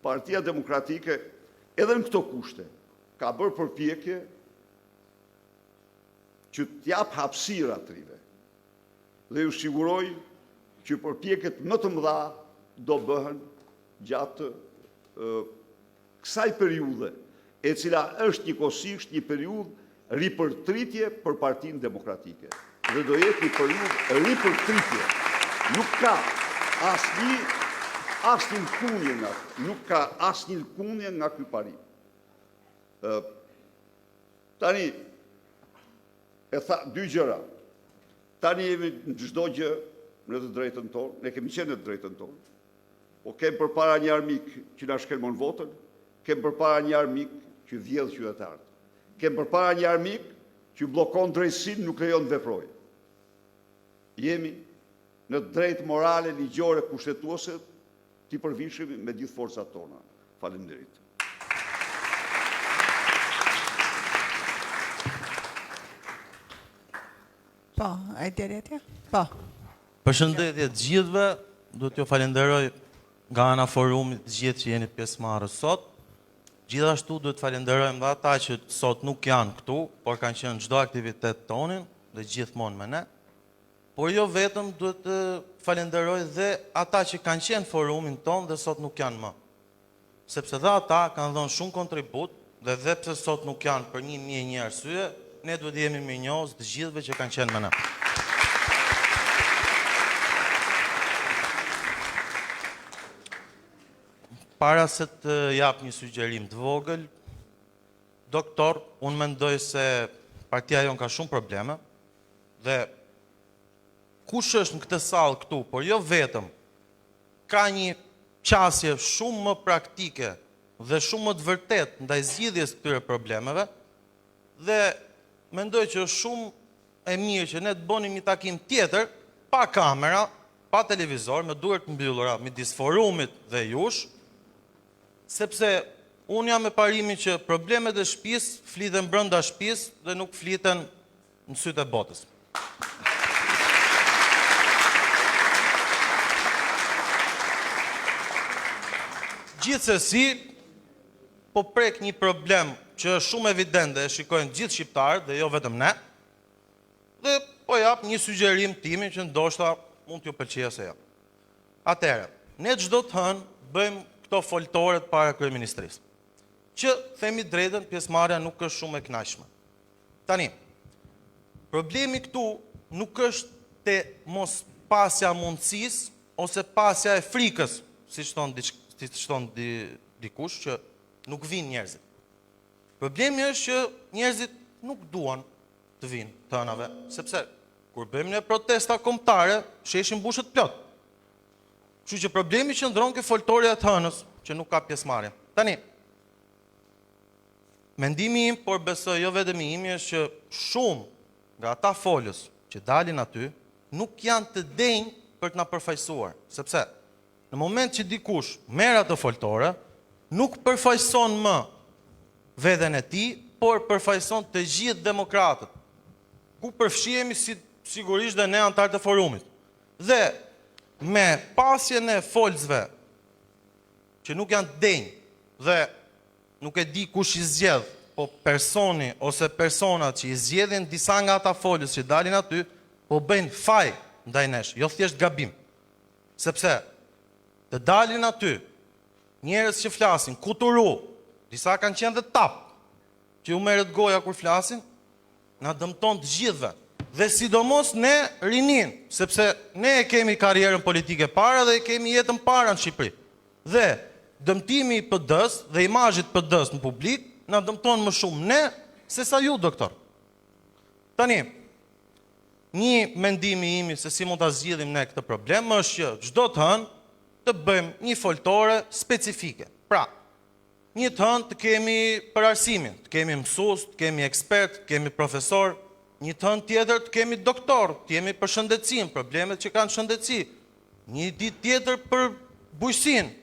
Speaker 3: Partia Demokratike edhe në këto kushte ka bërë përpjekje që t'jap hapësirë atyre dhe ju siguroj që përpjekjet më të mëdha do bëhen gjatë kësaj periudhe, e cila është njëkohësisht një periudhë ripërtritje për Partinë Demokratike. Dhe do jetë një periudhë ripërtritje. Nuk ka asnjë lkundje nga, nuk ka asnjë lkundje nga ky parim. Tani e tha 2 gjëra. Tani jemi në çdo gjë në të drejtën tonë, ne kemi qenë në të drejtën tonë. Po kemi përpara një armik që na shkelmon votën, kemi përpara një armik që vjedh qytetarët. Kemi përpara një armik që bllokon drejtësinë, nuk lejon të veprojë. Jemi në të drejtë morale, ligjore, kushtetuese t'i përvishemi me gjithë forcat tona. Faleminderit.
Speaker 1: Po, ai diretje? Po.
Speaker 5: Përshëndetje të gjithëve, do t'ju falenderoj nga ana forumit të gjithë që jeni pjesëmarrës sot. Gjithashtu do të falenderojmë dhe ata që sot nuk janë këtu, por kanë qenë çdo aktivitet tonin dhe gjithmonë me ne. Por jo vetëm duhet të falenderoj dhe ata që kanë qenë forumin ton dhe sot nuk janë më. Sepse dhe ata kanë dhënë shumë kontribut dhe pse sot nuk janë për një arsye, ne duhet jemi mirënjohës të gjithëve që kanë qenë me ne. Para se të jap një sugjerim të vogël, doktor, unë mendoj se partia jonë ka shumë probleme dhe kush është në këtë sallë këtu, por jo vetëm, ka një qasje shumë më praktike dhe shumë më të vërtet ndaj zgjidhjes këtyre problemeve dhe mendoj që është shumë e mirë që ne të bënim një takim tjetër pa kamera, pa televizor, me duart mbyllura midis forumit dhe jush, sepse unë jam me parimin që problemet e shtëpisë fliten brenda shtëpisë dhe nuk fliten në sytë e botës. Gjithsesi, po prek një problem që është shumë evident dhe e shikojnë gjithë shqiptarët dhe jo vetëm ne, dhe po jap një sugjerim timin që ndoshta mund t'ju pëlqejë ose jo. Atëherë, ne çdo të hënë bëjmë këto foltoret para kryeministrisë, që themi drejtën pjesëmarrja nuk është shumë e kënaqshme. Tani, problemi këtu nuk është te mos pasja mundësisë ose pasja e frikës, siç thon dikush që nuk vinë njerëzit. Problemi është që njerëzit nuk duan të vinë të hënave, sepse kur bëjmë ne protesta kombëtare, sheshin bushët plot. Kështu që problemi qëndron ke foltorja të hënës, që nuk ka pjesëmarrje. Tani, mendimi im, por besoj jo vetëm i imi, është që shumë nga ata folës që dalin aty nuk janë të denjë për të na përfaqësuar, sepse në moment që dikush merr atë foltore, nuk përfaqëson më veten e tij, por përfaqëson të gjithë demokratët, ku përfshihemi sigurisht dhe ne antarët e forumit. Dhe me pasjen e folësve që nuk janë denjë dhe nuk e di kush i zgjedh, po personi ose personat që i zgjedhin disa nga ata folës që dalin aty, po bëjnë faj ndaj nesh, jo thjesht gabim. Sepse të dalin aty njerëz që flasin, kuturu, disa kanë qenë dhe tap, që u merret goja kur flasin, na dëmton të gjithëve. Dhe sidomos ne rinin, sepse ne e kemi karrierën politike para dhe e kemi jetën para në Shqipëri. Dhe dëmtimi i PD-s dhe imazhit PD-s në publik na dëmton më shumë ne se sa ju, doktor. Tani, një mendimi imi se si mund ta zgjidhim ne këtë problem është që çdo të hënë të bëjmë një foltore specifike. Pra, një të hënë të kemi për arsimin, të kemi mësues, të kemi ekspert, të kemi profesor, një të hënë tjetër të kemi doktor, të jemi për shëndetësinë, problemet që kanë shëndetësi, një ditë tjetër për bujqësinë,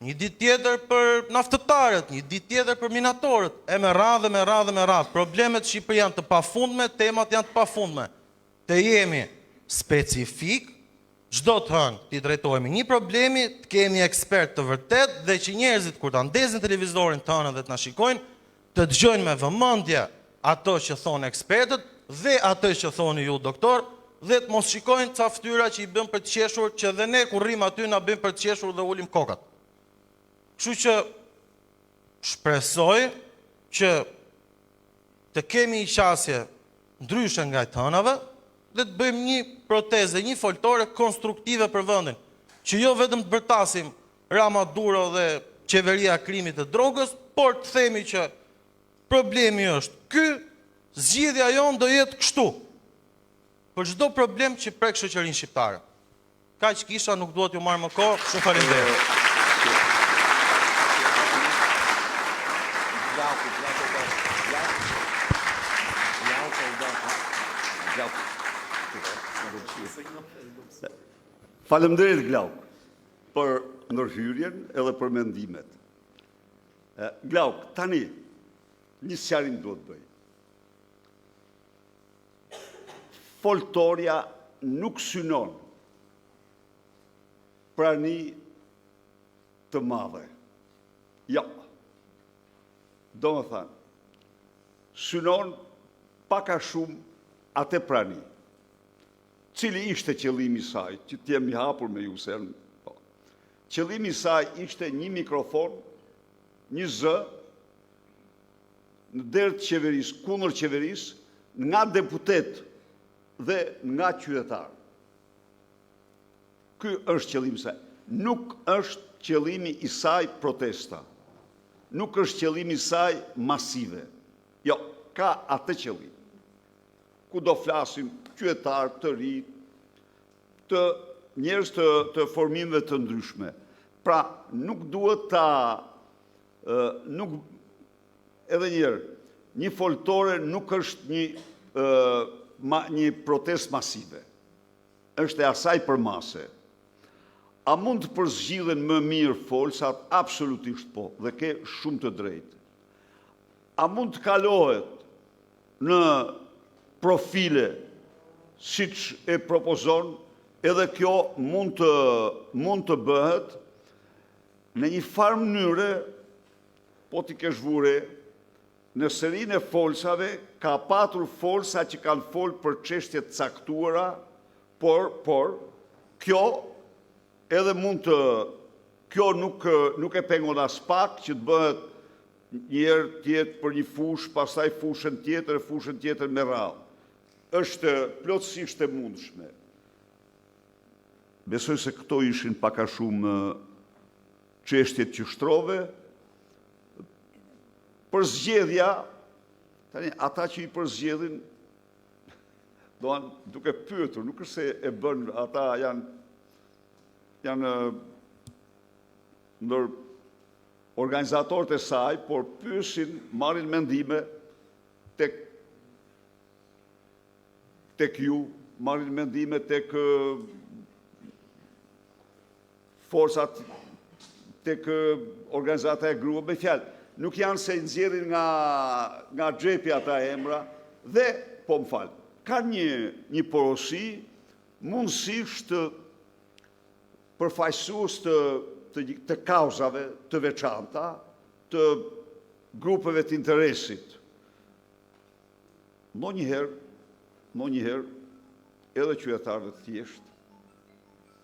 Speaker 5: një ditë tjetër për naftëtarët, një ditë tjetër për minatorët, e me radhë, me radhë, me radhë. Problemet në Shqipëri janë të pafundme, temat janë të pafundme. Të jemi specifik, çdo të hënë t'i drejtohemi një problemi, të kemi ekspert të vërtet dhe që njerëzit kur ta ndezin televizorin të hënë dhe të na shikojnë, të dëgjojnë me vëmendje ato që thonë ekspertët dhe ato që thoni ju doktor, dhe të mos shikojnë ca fytyra që i bën për të qeshur, që dhe ne kur rrim aty na bën për të qeshur dhe ulim kokat. Kështu që shpresoj që të kemi një qasje ndryshe nga të hënave dhe të bëjmë një protezë, një foltore konstruktive për vendin, që jo vetëm të bërtasim Rama Duro dhe qeveria krimit të drogës, por të themi që problemi është ky, zgjidhja jonë do jetë kështu. Për çdo problem që prek shoqërinë shqiptare. Kaq kisha, nuk duhet ju marr më kohë, shumë faleminderit.
Speaker 3: Faleminderit Glauk për ndërhyrjen edhe për mendimet. Glauk, tani një sqarim duhet bëj. Foltorja nuk synon prani të madhe. Jo. Do më thënë, synon paka shumë atë prani. Cili ishte qëllimi i saj, që t'jem i hapur me ju se po. Qëllimi i saj ishte një mikrofon, një zë, në derë të qeverisë, kundër qeverisë, nga deputet dhe nga qytetar. Ky është qëllimi i saj. Nuk është qëllimi i saj protesta. Nuk është qëllimi i saj masive. Jo, ka atë qëllim. Ku do flasim qytetar të ri, të njerëz të formimeve të ndryshme. Pra, nuk duhet ta nuk, edhe njerë, një foltore nuk është një protest masive. Është e asaj për mase. A mund të përzgjidhen më mirë folsat? Absolutisht po, dhe ke shumë të drejtë. A mund të kalohet në profile siç e propozon? Edhe kjo mund të bëhet në një farë mënyre, po t'i kesh vure, në serinë e folsave ka patur folsa që kanë folë për çështje të caktuara, por kjo edhe kjo nuk e pengon as pak që të bëhet njërë tjetë për një fushë, pastaj fushën tjetër me radhë. Është plotësisht e mundshme. Besoj se këto ishin paka shumë çështjet që shtrove. Për zgjedhja, tani ata që i përzgjedhin, doan duke pyetur, nuk është se e bën, ata janë ndër organizatorët e saj, por pyesin, marrin mendime tek ju, marrin mendime tek forcat, tek organizata e grua, me fjalë, nuk janë se nxjerrin nga xhepi ata emra, dhe, po më falë, ka një porosi mundësisht përfaqësues të kauzave të veçanta, të grupeve të interesit. Ndonjëherë, edhe qytetarë të thjeshtë,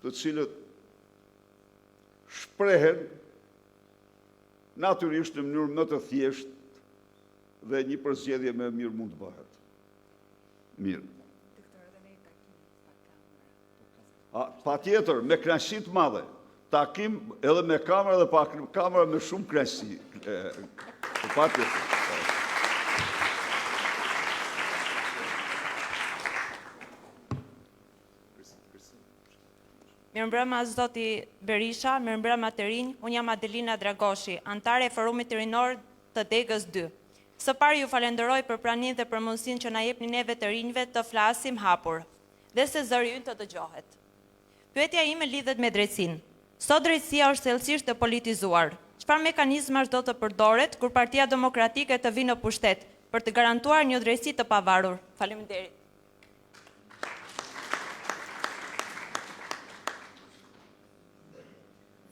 Speaker 3: të cilët shprehen natyrisht në mënyrë më të thjeshtë dhe një përzgjedhje më mirë mund të bëhet. Mirë. Pa tjetër, me kënaqësi të madhe, takim edhe me kamera dhe pa kamera me shumë kënaqësi. Pa tjetër.
Speaker 6: Mirëmbrëma zoti Berisha, mirëmbrëma të rinj, unë jam Adelina Dragoshi, antare e Forumit Rinor të Degës 2. Së pari ju falenderoj për praninë dhe për mundësinë që na jepni neve të rinjve të flasim hapur, dhe se zëri ynë të dëgjohet. Pyetja ime lidhet me drejtsinë. Sot drejtësia është thellësisht e politizuar. Çfarë mekanizmash do të përdoret kur Partia Demokratike të vinë në pushtet për të garantuar një drejtësi të pavarur? Faleminderit.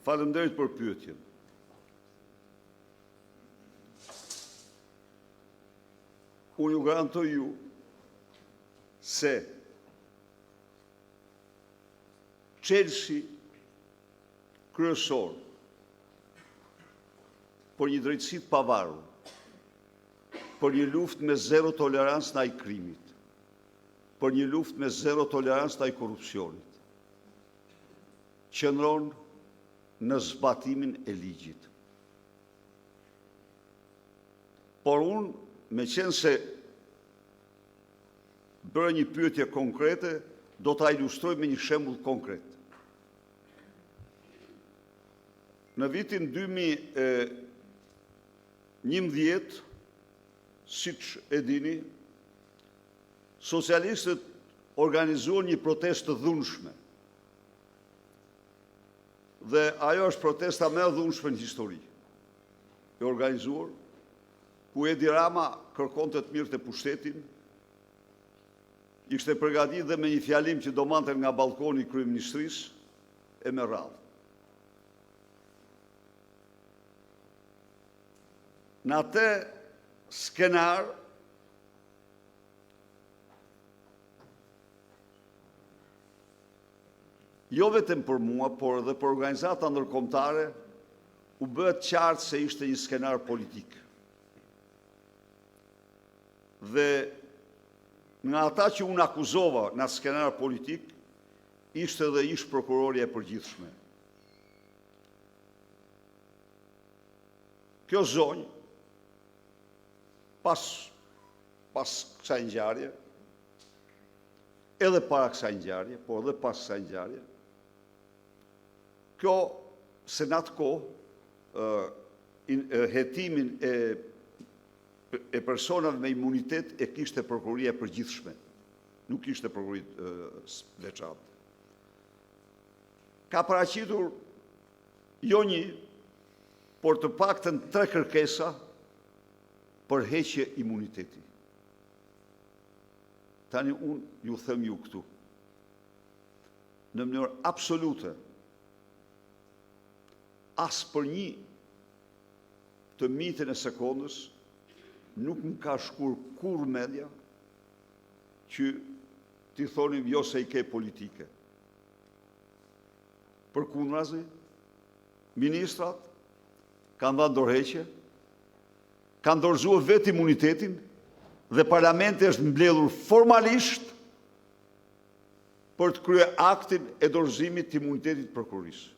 Speaker 3: Faleminderit për pyetjen. Unë ju garantoj ju se çelësi kryesor për një drejtësi të pavarur, për një luftë me zero tolerancë ndaj krimit, për një luftë me zero tolerancë ndaj korrupsionit, qëndron në zbatimin e ligjit. Por unë, me qenë se bërë një pyetje konkrete, do ta ilustroj me një shembull konkret. Në vitin 2011, siç e dini, socialistët organizuan një protestë të dhunshme. Dhe ajo është protesta më e dhunshme në histori. E organizuar, ku Edi Rama kërkonte të mirët e pushtetin, ishte përgatitur dhe me një fjalim që do mante nga balkoni i kryeministrisë e me radhë. Në atë skenar, jo vetëm për mua, por edhe për organizata ndërkombëtare, u bëhet qartë se ishte një skenar politik. Dhe nga ata që unë akuzova në skenar politik, ishte edhe ish prokurorja e përgjithshme. Kjo zonjë, pas kësaj ngjarje, edhe para kësaj ngjarje, por edhe pas kësaj ngjarje, kjo, se në atë kohë, hetimin e personave me imunitet e kishte prokuroria e përgjithshme, nuk kishte prokuroria veçantë. Ka paraqitur jo një, por të paktën 3 kërkesa për heqje imuniteti. Tani unë ju them ju këtu, në mënyrë absolute, as për një të mitën e sekondës, nuk më ka shkur kur media që t'i thonim jo se i ke politike. Për kundrazi, ministrat kanë dhënë dorëheqje, kanë dorëzuar vetë imunitetin dhe parlamenti është mbledhur formalisht për të kryer aktin e dorëzimit të imunitetit prokurorisë.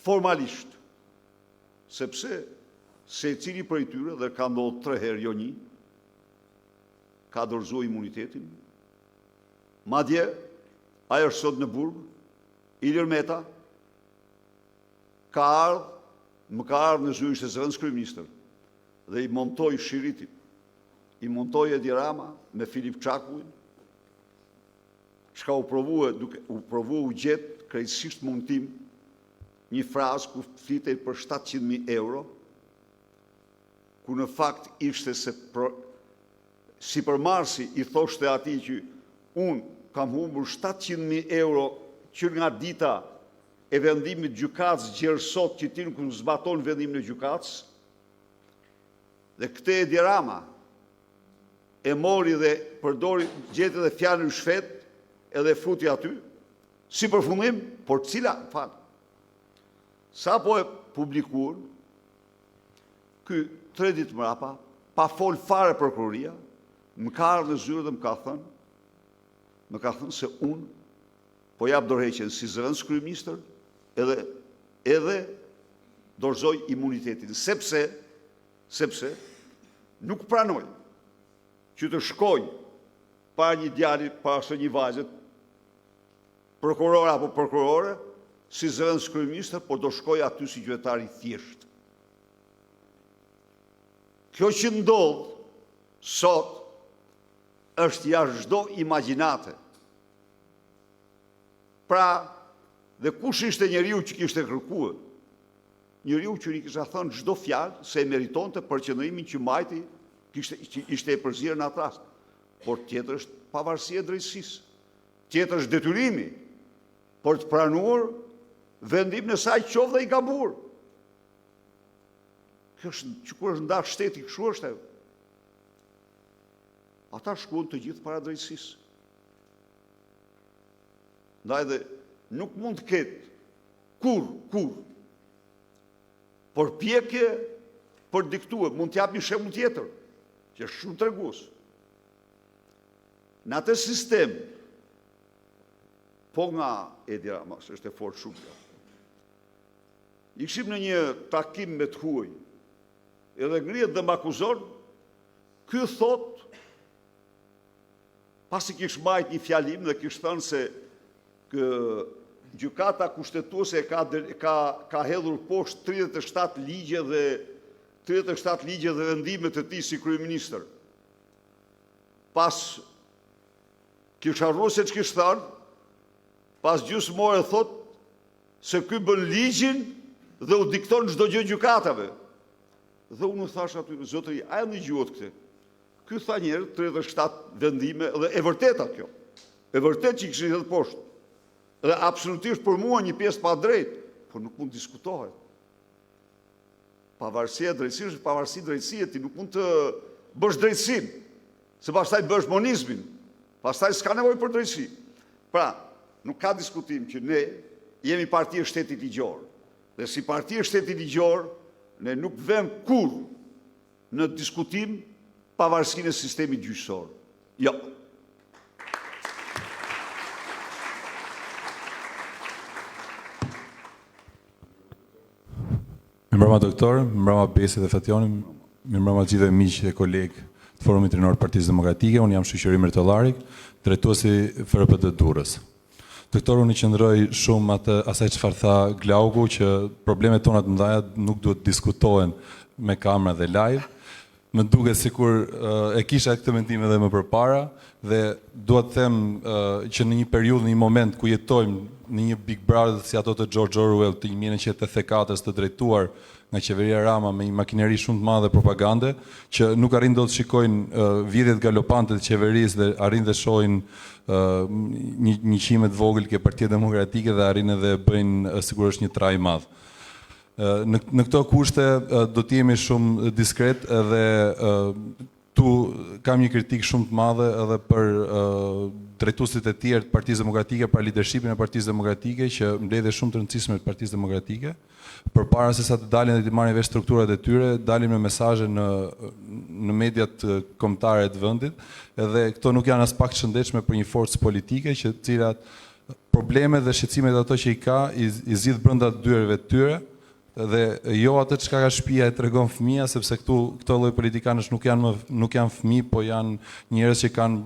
Speaker 3: Formalisht, sepse secili prej tyre, dhe ka ndodhur 3 herë jo një, ka dorëzuar imunitetin. Madje ai është sot në burg, Ilir Meta më ka ardhur në zyrin e zëvendës kryeministër dhe i montoi Shiritin, i montoi Edi Rama me Filip Çakullin, çka u provua u gjet krejtësisht montim një frazë ku flitej për 700.000 euro, ku në fakt ishte se si përmarrësi i thoshte atij që unë kam humbur 700.000 euro që nga dita e vendimit gjykatës gjerë sot që ti nuk zbaton vendimin e gjykatës, dhe këtë Edi Rama e mori dhe përdori gjeti dhe fjalën shfet edhe fruti aty, si përfundim, por cila, sa po e publikuar, ky 3 ditë mrapa, pa fol fare prokuroria, më ka ardhur në zyrë dhe më ka thënë se unë po jap dorëheqjen si zëvendës kryeministër edhe dorëzoj imunitetin, sepse nuk pranoj që të shkoj para një djali, para së një vajzë, prokurore apo prokurore, si zëvendës kryeministër, por do shkoj aty si qytetar i thjesht. Kjo që ndodh sot është jashtë çdo imagjinate. Pra, dhe kush ishte njeriu që kishte kërkuar? Njeriu që i kisha thënë çdo fjalë se e meritonte për qëndrimin që mbajti, ishte e përzierë në atë rast. Por tjetër është pavarësia e drejtësisë. Tjetër është detyrimi për të pranuar vendimin e saj qoftë dhe i gabur. Kjo është që kur është ndarë shteti, kështu është ajo. Ata shkuan të gjithë para drejtësisë. Ndaj dhe nuk mund të ketë kur përpjekje për diktuar, mund të japë një shembull tjetër, që është shumë tregues. Në atë sistem, po nga Edi Rama, është e fortë shumë. Ishim në një takim me të huaj, edhe ngrihet dhe më akuzon, ky thot, pasi kish mbajt një fjalim dhe kish thënë se gjykata kushtetuese ka hedhur poshtë 37 ligje dhe vendime të tij si kryeministër. Pas kish harruar se ç'kish thënë, pas gjysmore thot se ky bën ligjin dhe u dikton çdo gjë gjykatave. Dhe unë thash aty, zotëri, a e ndëgjuat këtë? Ky tha një herë 37 vendime dhe e vërteta kjo. E vërtet që i kishin hedhur poshtë. Dhe absolutisht për mua një pjesë pa drejtë, por nuk mund diskutohet. Pavarësia e drejtësisë është pavarësi drejtësie, ti nuk mund të bësh drejtësinë, se pastaj bësh monizmin, pastaj s'ka nevojë për drejtësi. Pra, nuk ka diskutim që ne jemi parti e shtetit ligjor. Dhe si parti e shtetit ligjor, ne nuk vëm kur në diskutim pavarësinë e sistemit gjyqësor. Jo.
Speaker 7: Mirëmbrëma doktor, mirëmbrëma Besi dhe Fationi, mirëmbrëma gjithë miq e kolegë të Forumit Rinor të Partisë Demokratike. Unë jam shoqëri Mirtollarik, drejtuesi FRPD Durrës. Doktor, unë i qëndroj shumë asaj çfarë tha Glauku, që problemet tona të mëdha nuk duhet diskutohen me kamera dhe live. Më duket sikur e kisha këtë mendim edhe më përpara dhe dua të them që në një periudhë, në një moment ku jetojmë në një Big Brother si ato të George Orwell të 1984 të drejtuar nga qeveria Rama me një makineri shumë të madhe propagande, që nuk arrin dot të shikojnë vjedhjet galopante të qeverisë dhe arrin dhe shohin një qimet vogël ke Partia Demokratike dhe arrin edhe bëjnë sigurisht një traj i madh. Në këto kushte do të jemi shumë diskret edhe tu kam një kritik shumë të madhe edhe për drejtuesit e tjerë të Partisë Demokratike, për leadershipin e Partisë Demokratike, që mbledhje shumë të rëndësishme të Partisë Demokratike, përpara se sa të dalin dhe të marrin vesh strukturat e tyre, dalin me mesazhe në mediat kombëtare të vendit, edhe këto nuk janë as pak të shëndetshme për një forcë politike, që të cilat problemet dhe shqetësimet ato që i ka i zgjidh brenda dyerve të tyre, dhe jo atë çka ka shtëpia e tregon fëmia, sepse këto lloj politikanësh nuk janë fëmijë, po janë njerëz që kanë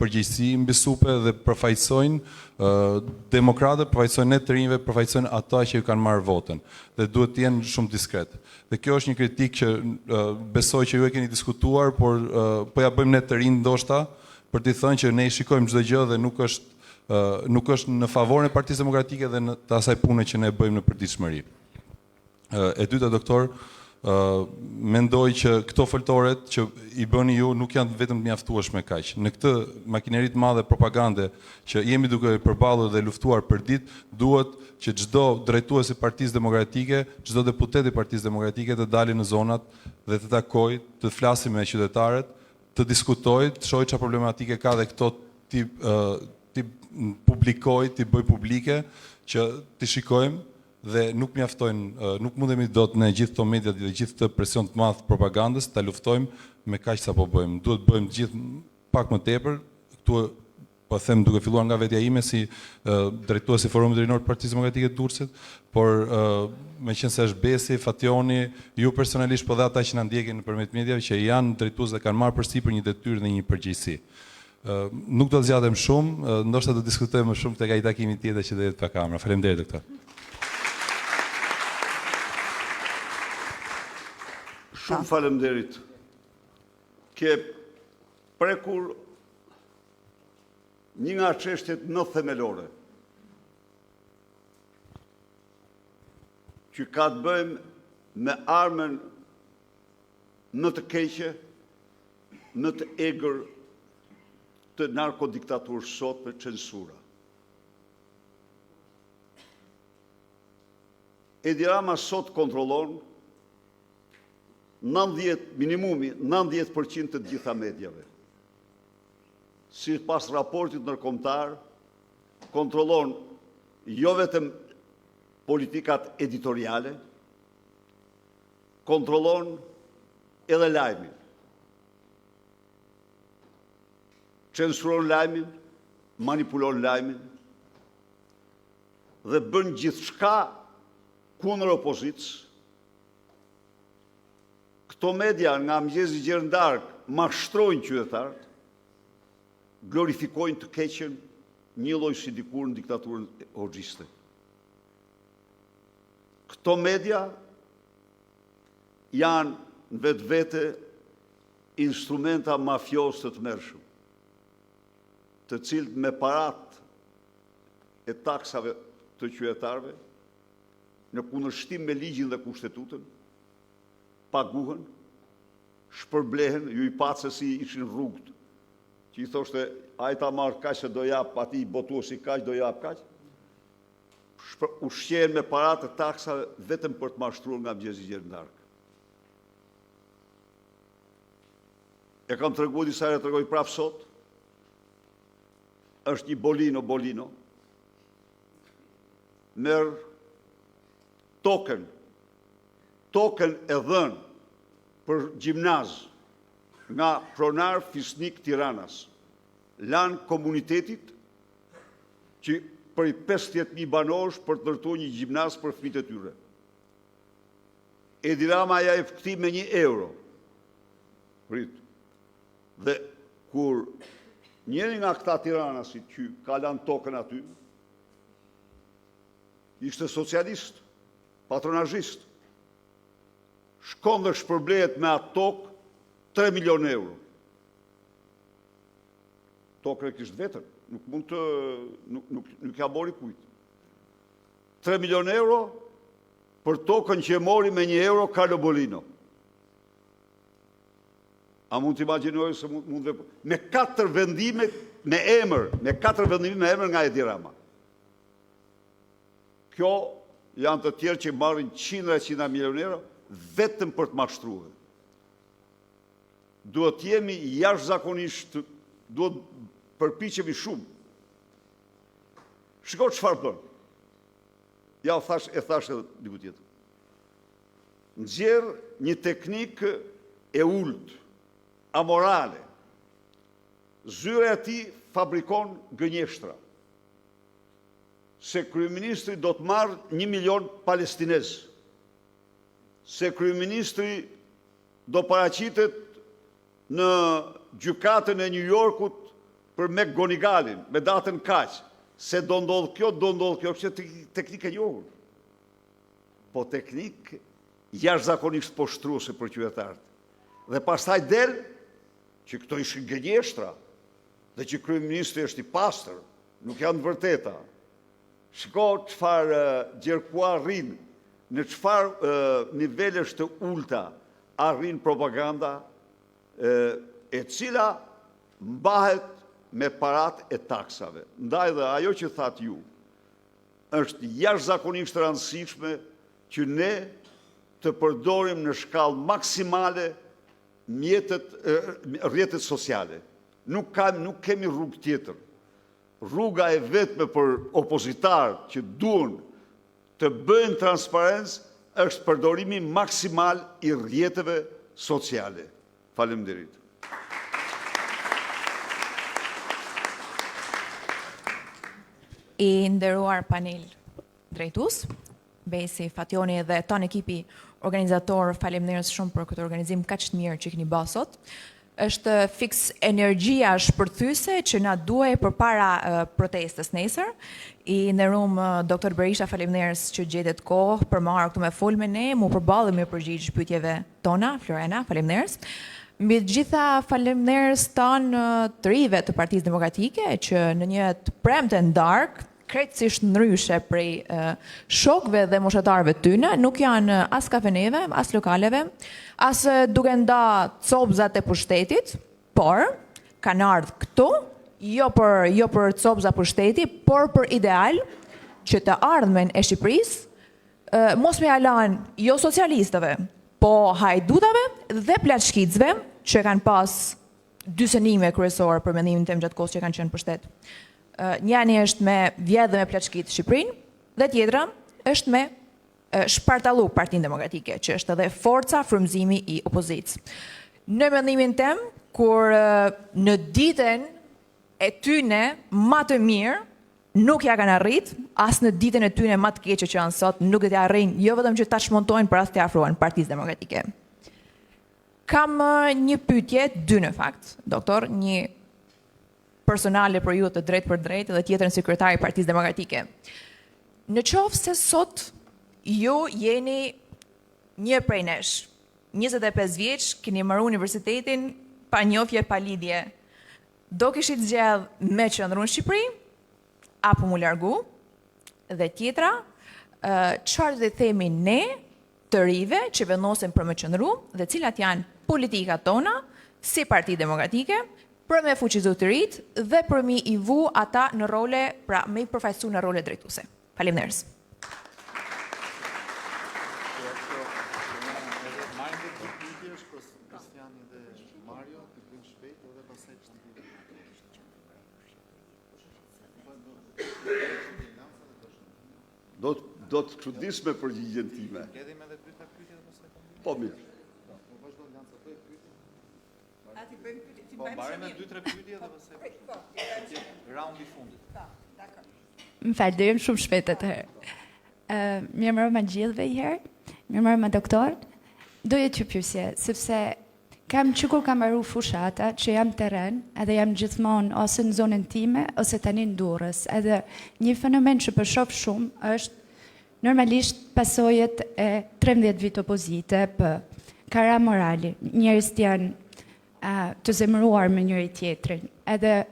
Speaker 7: përgjegjësi mbi supe dhe përfaqësojnë demokratët, përfaqësojnë ne të rinjve, përfaqësojnë ata që ju kanë marrë votën dhe duhet të jenë shumë diskret. Dhe kjo është një kritik që besoj që ju e keni diskutuar, por po ja bëjmë ne të rinj ndoshta për t'i thënë që ne i shikojmë çdo gjë dhe nuk është në favorin e Partisë Demokratike dhe të asaj pune që ne bëjmë në përditshmëri. E dyta, doktor, mendoj që këto foltoret që i bëni ju nuk janë vetëm të mjaftueshme kaq. Në këtë makineri të madhe propagande që jemi duke përballur dhe luftuar për ditë, duhet që çdo drejtues i Partisë Demokratike, çdo deputet i Partisë Demokratike të dalë në zonat dhe të takojë, të flasë me qytetarët, të diskutojë, të shohë çfarë problematike ka dhe këto ti publikojë, ti bëj publike që ti shikojmë. Dhe nuk mjaftojnë, nuk mundemi dot në gjithë këto media dhe gjithë këtë presion të madh propagandës ta luftojmë me kaq sa po bëjmë. Duhet bëjmë gjithë pak më tepër. Këtu po them duke filluar nga vetja ime si drejtues i Forumit Rinor të Partisë Demokratike të Durrësit, por meqense është Besi, Fationi, ju personalisht po dhe ata që na ndjekin nëpërmjet mediave që janë drejtues dhe kanë marrë përsipër një detyrë dhe një përgjegjësi. Nuk do të zgjatem shumë, ndoshta do të diskutojmë më shumë tek ai takimi tjetër që do jetë pa kamera. Faleminderit doktor.
Speaker 3: Shumë faleminderit. Ke prekur një nga çështjet më themelore që ka të bëjmë me armën më të keqe, më të egër të narkodiktaturës sot me censura. Edi Rama sot kontrollon minimumi 90% të gjitha medjave. Si pas raportit ndërkombëtar, kontrollon jo vetëm politikat editoriale, kontrollon edhe lajmin. Censuron lajmin, manipulon lajmin dhe bën gjithçka kundër opozitës. Këto media nga Mëngjesi i Gjerë Darkë mashtrojnë qytetarët, glorifikojnë të keqen, një lloj si dikur në diktaturën hoxhiste. Këto media janë në vetvete instrumenta mafios të tmerrshëm, të cilët me parat e taksave të qytetarëve, në kundërshtim me ligjin dhe kushtetutën, paguhen, shpërblehen, ju i patë se si ishin rrugët, që i thoshte, ajta marrë kaq se do jap, ati i botuesi kaq, do jap kaq, ushqehen me parat e taksave vetëm për të mashtruar nga Mëngjesi i Gjerë Darkë. E kam treguar disa herë, tregoj prapë sot, është një bolino, merr token e dhënë për gjimnaz nga pronar Fisnik Tiranas, lanë komunitetit që për 50.000 banorësh për të ndërtuar një gjimnaz për fëmijët e tyre. Edi Rama ja e këti me €1. Dhe kur njëri nga këta Tiranasit që ka lanë token aty, ishte socialist, patronazhist. Shkon dhe shpërblehet me atë tokë 3 milion euro. Tokë e kishtë vetën, nuk mund të, nuk ja mori kujt. 3 milion euro për tokën që e mori me 1 euro Carlo Bolino. A mund të imagjinojë se mund dhe... Me 4 vendime me emër nga Edi Rama. Kjo janë të tjerë që marrin 100 milion euro vetëm për të mashtruar. Duhet jemi jashtëzakonisht, duhet përpiqemi shumë. Shiko çfarë bën. Ja e thash edhe diku tjetër. Nxjerr një teknikë e ulët, amorale. Zyra e tij fabrikon gënjeshtra. Se kryeministri do të marrë 1 milion palestinez. Se kryeministri do paraqitet në gjykatën e New Yorkut për McGonigalin, me datën kaq. Se do ndodh kjo, është teknikë e njohur. Po teknikë jashtëzakonisht poshtruese për qytetarët. Dhe pastaj del që këto ishin gënjeshtra dhe që kryeministri është i pastër, nuk janë të vërteta. Shiko çfarë gjerkua rrin, në çfarë nivelesh të ulta arrin propaganda e cila mbahet me parat e taksave. Ndaj dhe ajo që thatë ju, është jashtëzakonisht rëndësishme që ne të përdorim në shkallë maksimale rrjetet sociale. Nuk kemi rrugë tjetër. Rruga e vetme për opozitarë që duan të bëjnë transparencë është përdorimi maksimal i rrjeteve sociale. Faleminderit.
Speaker 8: I nderuar panel drejtues, Besi, Fationi dhe ton ekipi organizator, faleminderit shumë për këtë organizim kaq të mirë që keni bërë sot. Është fiks energjia shpërthyese që na duhej përpara protestës nesër. I nderuam Dr. Berisha, faleminderit që gjetet kohë për marrë këtu me fol me ne, mu përballë me përgjigj pyetjeve tona. Floriana, faleminderit. Mbi të gjitha faleminderit tanë të rive të Partisë Demokratike që në një të premte darkë, krejtësisht ndryshe prej shokëve dhe moshatarëve tyne, nuk janë as kafeneve, as lokaleve, as duke nda copzat e pushtetit, por kanë ardhur këtu, jo për copza pushteti, por për ideal që të ardhmen e Shqipërisë mos me alan jo socialistëve, po hajdutave dhe plaçkicëve që kanë pas dy synime kryesore për mendimin tim gjatë kohës që kanë qenë pushtet. Njani është me vjedhë dhe me plaçkit Shqipërinë, dhe tjetra është me shpartallu Partinë Demokratike, që është edhe forca frymëzimi i opozicës. Në mendimin tim, kur në ditën e tyne më të mirë, nuk ja kanë arrit, as në ditën e tyne më të keqe që janë sot, nuk do t'i arrin, jo vetëm që ta shmontojnë, por as t'i afrohen Partisë Demokratike. Kam një pyetje, dy në fakt, doktor, një personale për ju të drejt për drejt dhe tjetër në sekretari Partisë Demokratike. Në qoftë se sot ju jeni një prej nesh, 25 vjeç, keni marrë universitetin pa njohje, pa lidhje, do kishit zgjedh me qëndru në Shqipëri, apo mu largu, dhe tjetra, çfarë do të themi ne të rive që vendosen për me qëndru dhe cilat janë politikat tona si Parti Demokratike, për me fuqizu të rritë dhe për mi i vu ata në role, pra me i përfaqësu në role drejtuese. Faleminderit.
Speaker 3: Do të çudis me përgjigjen time. Po mirë.
Speaker 9: Po mbare me 2-3 pyetje dhe pastaj raundi i fundit.
Speaker 10: Më falë, do jem shumë shpejt atëherë. Mirë mbrëma gjithëve një herë, mirë mbrëma doktor. Doja t'ju pyesje, sepse kur kam mbaruar fushata, që jam terren, edhe jam gjithmonë ose në zonën time ose tani në Durrës. Edhe një fenomen që po shoh shumë është normalisht pasojet e 13 vit opozite për kara morali. Njerëzit janë të zemëruar me njëri tjetrin. Edhe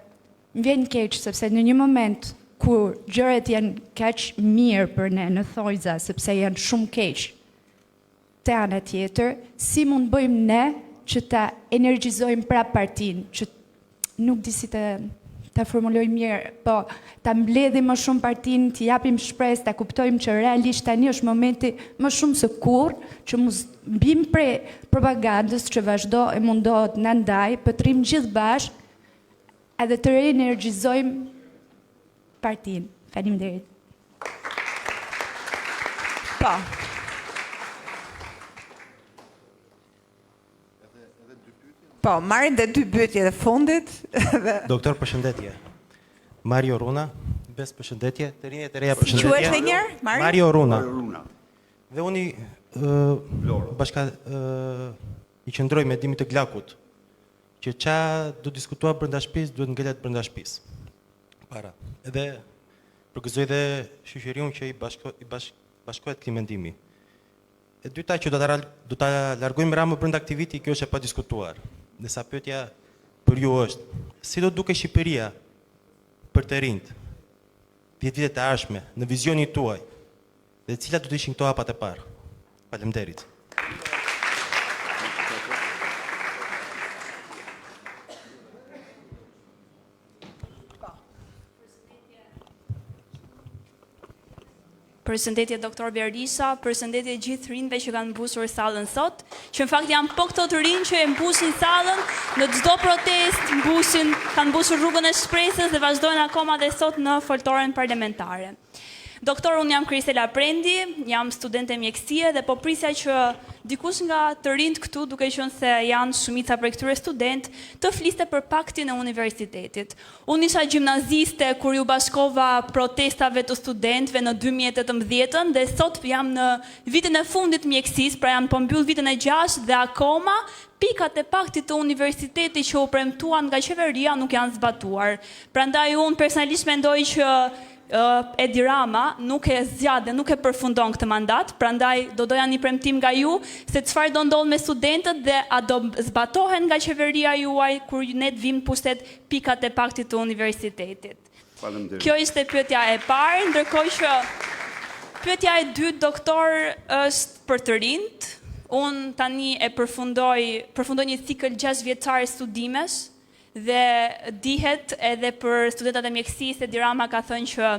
Speaker 10: më vjen keq sepse në një moment kur gjërat janë kaq mirë për ne në thojza, sepse janë shumë keq te ana tjetër, si mund bëjmë ne që ta energjizojmë prap partinë, që nuk di si ta formuloj mirë, po ta mbledhim më shumë partinë, t'i japim shpresë, ta kuptojmë që realisht tani është momenti më shumë se kurrë që mos mbim prej propagandës që vazhdo e mundohet na ndaj, për të rrim gjithë bashkë edhe të reenergjizojmë partinë. Faleminderit.
Speaker 1: Po. Po, marrin dhe 2 pyetje dhe fundit.
Speaker 11: Doktor, përshëndetje. Mario Runa, bes përshëndetje. Të rinjë të reja përshëndetje.
Speaker 1: Si quhet njërë?
Speaker 11: Mario Runa. Dhe unë i qëndroj me Dimi të Glakut, që qa du diskutua brenda shtëpisë, duhet ngelet brenda shtëpisë. Para. Edhe përgëzoj dhe shoqëriun që i bashkohet këtij mendimi. E dyta që do ta largojmë Ramën brenda aktiviti, kjo është e pa diskutuar. Dhe sa pyetja për ju është, si do duke Shqipëria për të rinjt 10 vitet e ardhshme në vizionin tuaj, dhe cilat do të ishin këto hapat e parë? Faleminderit.
Speaker 12: Përshëndetje Doktor Berisha, përshëndetje gjithë rinjve që kanë mbusur sallën sot, që në fakt janë po këto të rinj që e mbusin sallën, në çdo protest kanë mbusur rrugën e shpresës dhe vazhdojnë akoma dhe sot në foltoren parlamentare. Doktor, unë jam Krisela Prendi, jam studente mjekësie dhe po prisja që dikush nga të rinjt këtu, duke qenë se janë shumica për këtyre student, të fliste për paktin e universitetit. Unë isha gjimnaziste kur ju bashkova protestave të studentëve në 2018 dhe sot jam në vitin e fundit mjekësisë, pra jam po mbyll vitin e 6 dhe akoma pikat e paktit të universitetit që u premtuan nga qeveria nuk janë zbatuar. Prandaj unë personalisht mendoj që Edi Rama nuk e zgjat dhe nuk e përfundon këtë mandat, prandaj do doja një premtim nga ju se çfarë do ndodh me studentët dhe a do zbatohen nga qeveria juaj kur ne të vim pushtet pikat e paktit të universitetit.
Speaker 3: Faleminderit.
Speaker 12: Kjo ishte pyetja e parë, ndërkohë që pyetja e dytë, doktor, është për të rinjt. Unë tani e përfundoj një cikël 6 vjeçar studimesh, dhe dihet edhe për studentat e mjekësisë, Edi Rama ka thënë që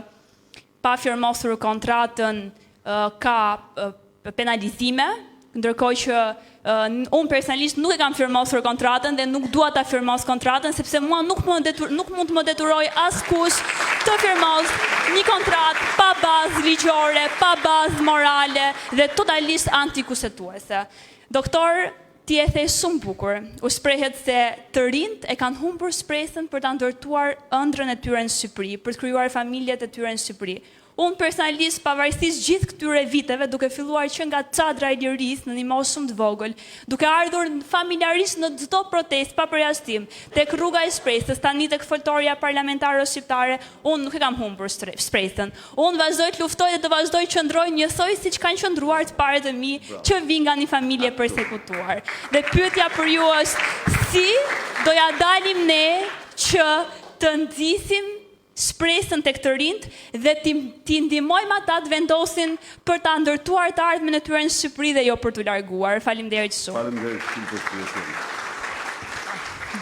Speaker 12: pa firmosur kontratën ka penalizime, ndërkohë që unë personalisht nuk e kam firmosur kontratën dhe nuk dua ta firmos kontratën sepse mua nuk mund të më deturoj askush të firmos një kontratë pa bazë ligjore, pa bazë morale dhe totalisht antikushtetuese. Doktor, ti e the shumë bukur, u shprehet se të rinjt e kanë humbur shpresën për ta ndërtuar ëndrrën e tyre në Shqipëri, për të krijuar familjet e tyre në Shqipëri. Unë personalisht, pavarësisht gjithë këtyre viteve, duke filluar që nga çadra e lirisë në një moshë shumë të vogël, duke ardhur familjarisht në çdo protestë pa përjashtim, tek rruga e shpresës, tani tek foltorja parlamentare shqiptare, unë nuk e kam humbur shpresën. Unë vazhdoj të luftoj dhe të vazhdoj të qëndroj njësoj siç kanë qëndruar të parët e mi që vijnë nga një familje përsekutuar. Dhe pyetja për ju është si do ja dalim ne që të nxisim shpresën tek të rinjt dhe t'i ndihmojmë ata të vendosin për ta ndërtuar të ardhmen e tyre në Shqipëri dhe jo për t'u larguar. Faleminderit shumë.
Speaker 3: Faleminderit shumë për pyetjen.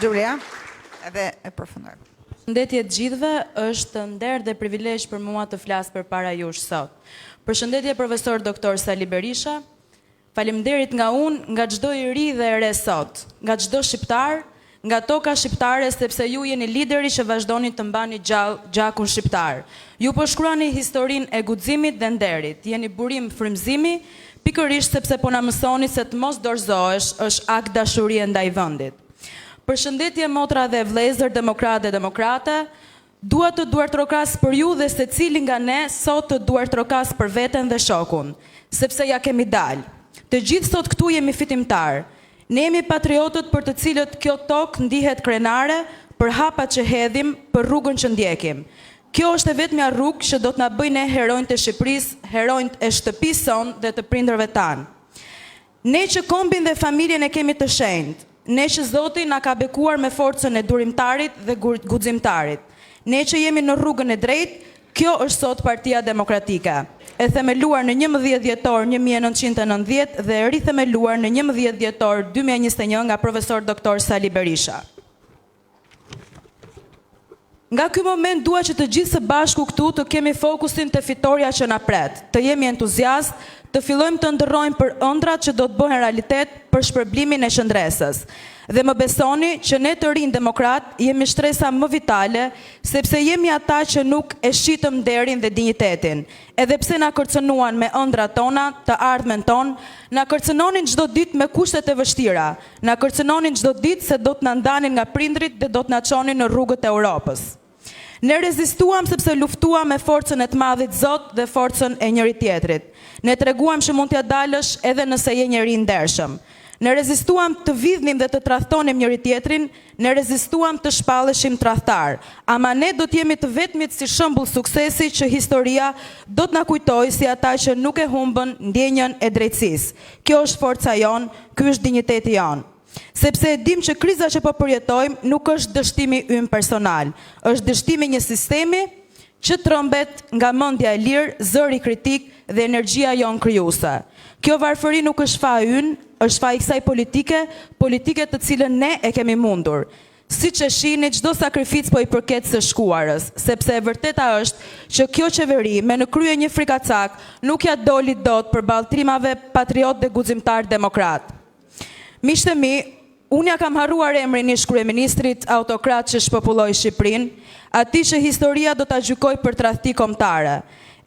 Speaker 1: Julia, edhe e përfundoj.
Speaker 4: Përshëndetje të gjithëve, është nder dhe privilegj për mua të flas përpara jush sot. Përshëndetje profesor doktor Sali Berisha. Faleminderit nga unë, nga çdo i ri dhe e re sot, nga çdo shqiptar, nga toka shqiptare, sepse ju jeni lideri që vazhdoni të mbani gjallë gjakun shqiptar. Ju po shkruani historinë e guximit dhe nderit, jeni burim frymëzimi, pikërisht sepse po na mësoni se të mos dorëzohesh është akt dashurie ndaj vendit. Përshëndetje motra dhe vëllezër demokratë dhe demokrate, dua të duartrokras për ju dhe secili nga ne sot të duartrokas për veten dhe shokun, sepse ja kemi dalë. Të gjithë sot këtu jemi fitimtar. Ne jemi patriotët për të cilët kjo tokë ndihet krenare, për hapat që hedhim, për rrugën që ndjekim. Kjo është e vetmja rrugë që do të na bëjë ne heronjtë e Shqipërisë, heronjtë e shtëpisë sonë dhe të prindërve tanë. Ne që kombin dhe familjen e kemi të shenjtë, ne që Zoti na ka bekuar me forcën e durimtarit dhe guximtarit, ne që jemi në rrugën e drejtë, kjo është sot Partia Demokratike, e themeluar në 11 dhjetor 1990 dhe e rithemeluar në 11 dhjetor 2021 nga profesor doktor Sali Berisha. Nga ky moment dua që të gjithë së bashku këtu të kemi fokusin të fitoria që na pret, të jemi entuziast, të fillojmë të ndërrojmë për ëndrat që do të bëhen realitet për shpërblimin e qëndresës. Dhe më besoni që ne të rinj demokrat jemi shtresa më vitale, sepse jemi ata që nuk e shitëm nderin dhe dinjitetin. Edhe pse na kërcënuan me ëndrat tona, të ardhmen ton, na kërcënonin çdo ditë me kushtet e vështira, na kërcënonin çdo ditë se do të na ndanin nga prindrit dhe do të na çonin në rrugët e Europës. Ne rezistuam sepse luftuam me forcën e të madhit Zot dhe forcën e njëri tjetrit. Ne treguam që mund t'ja dalësh edhe nëse je njeri i ndershëm. Ne rezistuam të vidhnim dhe të tradhtonim njëri tjetrin, ne rezistuam të shpalleshim tradhtar. Ama ne do t'jemi të vetmit si shembull suksesi që historia do të na kujtojë si ata që nuk e humbën ndjenjën e drejtësisë. Kjo është forca jon, ky është dinjiteti jon. Sepse e dim që kriza që po përjetojmë nuk është dështimi ynë personal, është dështimi një sistemi që trëmbet nga mendja e lirë, zëri kritik dhe energjia jon krijuese. Kjo varfëri nuk është fa ynë, është fa i kësaj politike të cilën ne e kemi mundur. Siç e shihni, çdo sakrificë po i përket së shkuarës, sepse e vërteta është që kjo qeveri me në krye një frikacak nuk ja doli dot përballë trimave patriot dhe guximtar demokrat. Miqtë mi, unë ja kam harruar emrin ish kryeministrit autokrat që shpopulloi Shqipërinë, atij që historia do ta gjykoj për tradhti kombëtare.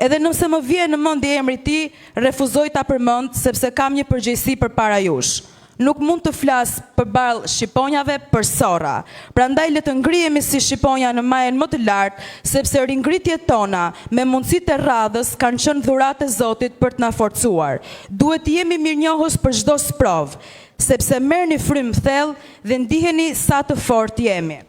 Speaker 4: Edhe nëse më vjen në mendje emri i tij, refuzoj ta përmend sepse kam një përgjegjësi përpara jush. Nuk mund të flas përballë shqiponjave për sorra. Prandaj le të ngrihemi si shqiponja në majën më të lartë, sepse ringritjet tona me mundësitë e radhës kanë qenë dhuratë e Zotit për të na forcuar. Duhet të jemi mirënjohës për çdo sprov, sepse merrni frymë thellë dhe ndiheni sa të fortë jemi.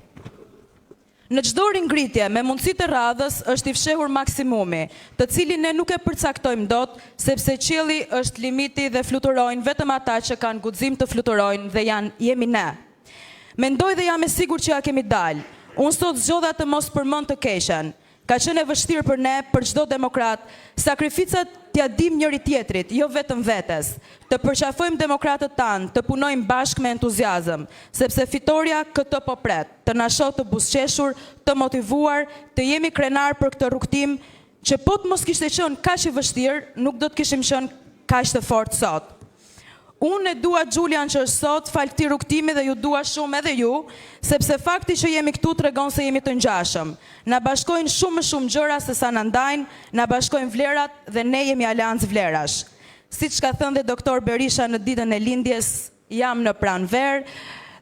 Speaker 4: Në çdo ringritje me mundësitë e radhës është i fshehur maksimumi, të cilin ne nuk e përcaktojmë dot, sepse qielli është limiti dhe fluturojnë vetëm ata që kanë guxim të fluturojnë dhe jemi ne. Mendoj dhe jam e sigurt që ja kemi dalë. Unë sot zgjodha të mos përmend të keqen. Ka qenë e vështirë për ne, për çdo demokrat, sakrificat t'ja dim njëri tjetrit, jo vetëm vetes, të përqafojmë demokratët tanë, të punojmë bashkë me entuziazëm, sepse fitoria këtë po pret, të na shohë të buzëqeshur, të motivuar, të jemi krenar për këtë rrugtim, që po të mos kishte qenë kaq i vështirë, nuk do të kishim qenë kaq të fortë sot. Unë e dua Xhulian që është sot, fal këtij rrugtimi dhe ju dua shumë edhe ju, sepse fakti që jemi këtu tregon se jemi të ngjashëm. Na bashkojnë shumë më shumë gjëra se sa na ndajnë, na bashkojnë vlerat dhe ne jemi aleancë vlerash. Siç ka thënë dhe doktor Berisha në ditën e lindjes, jam në pranverë.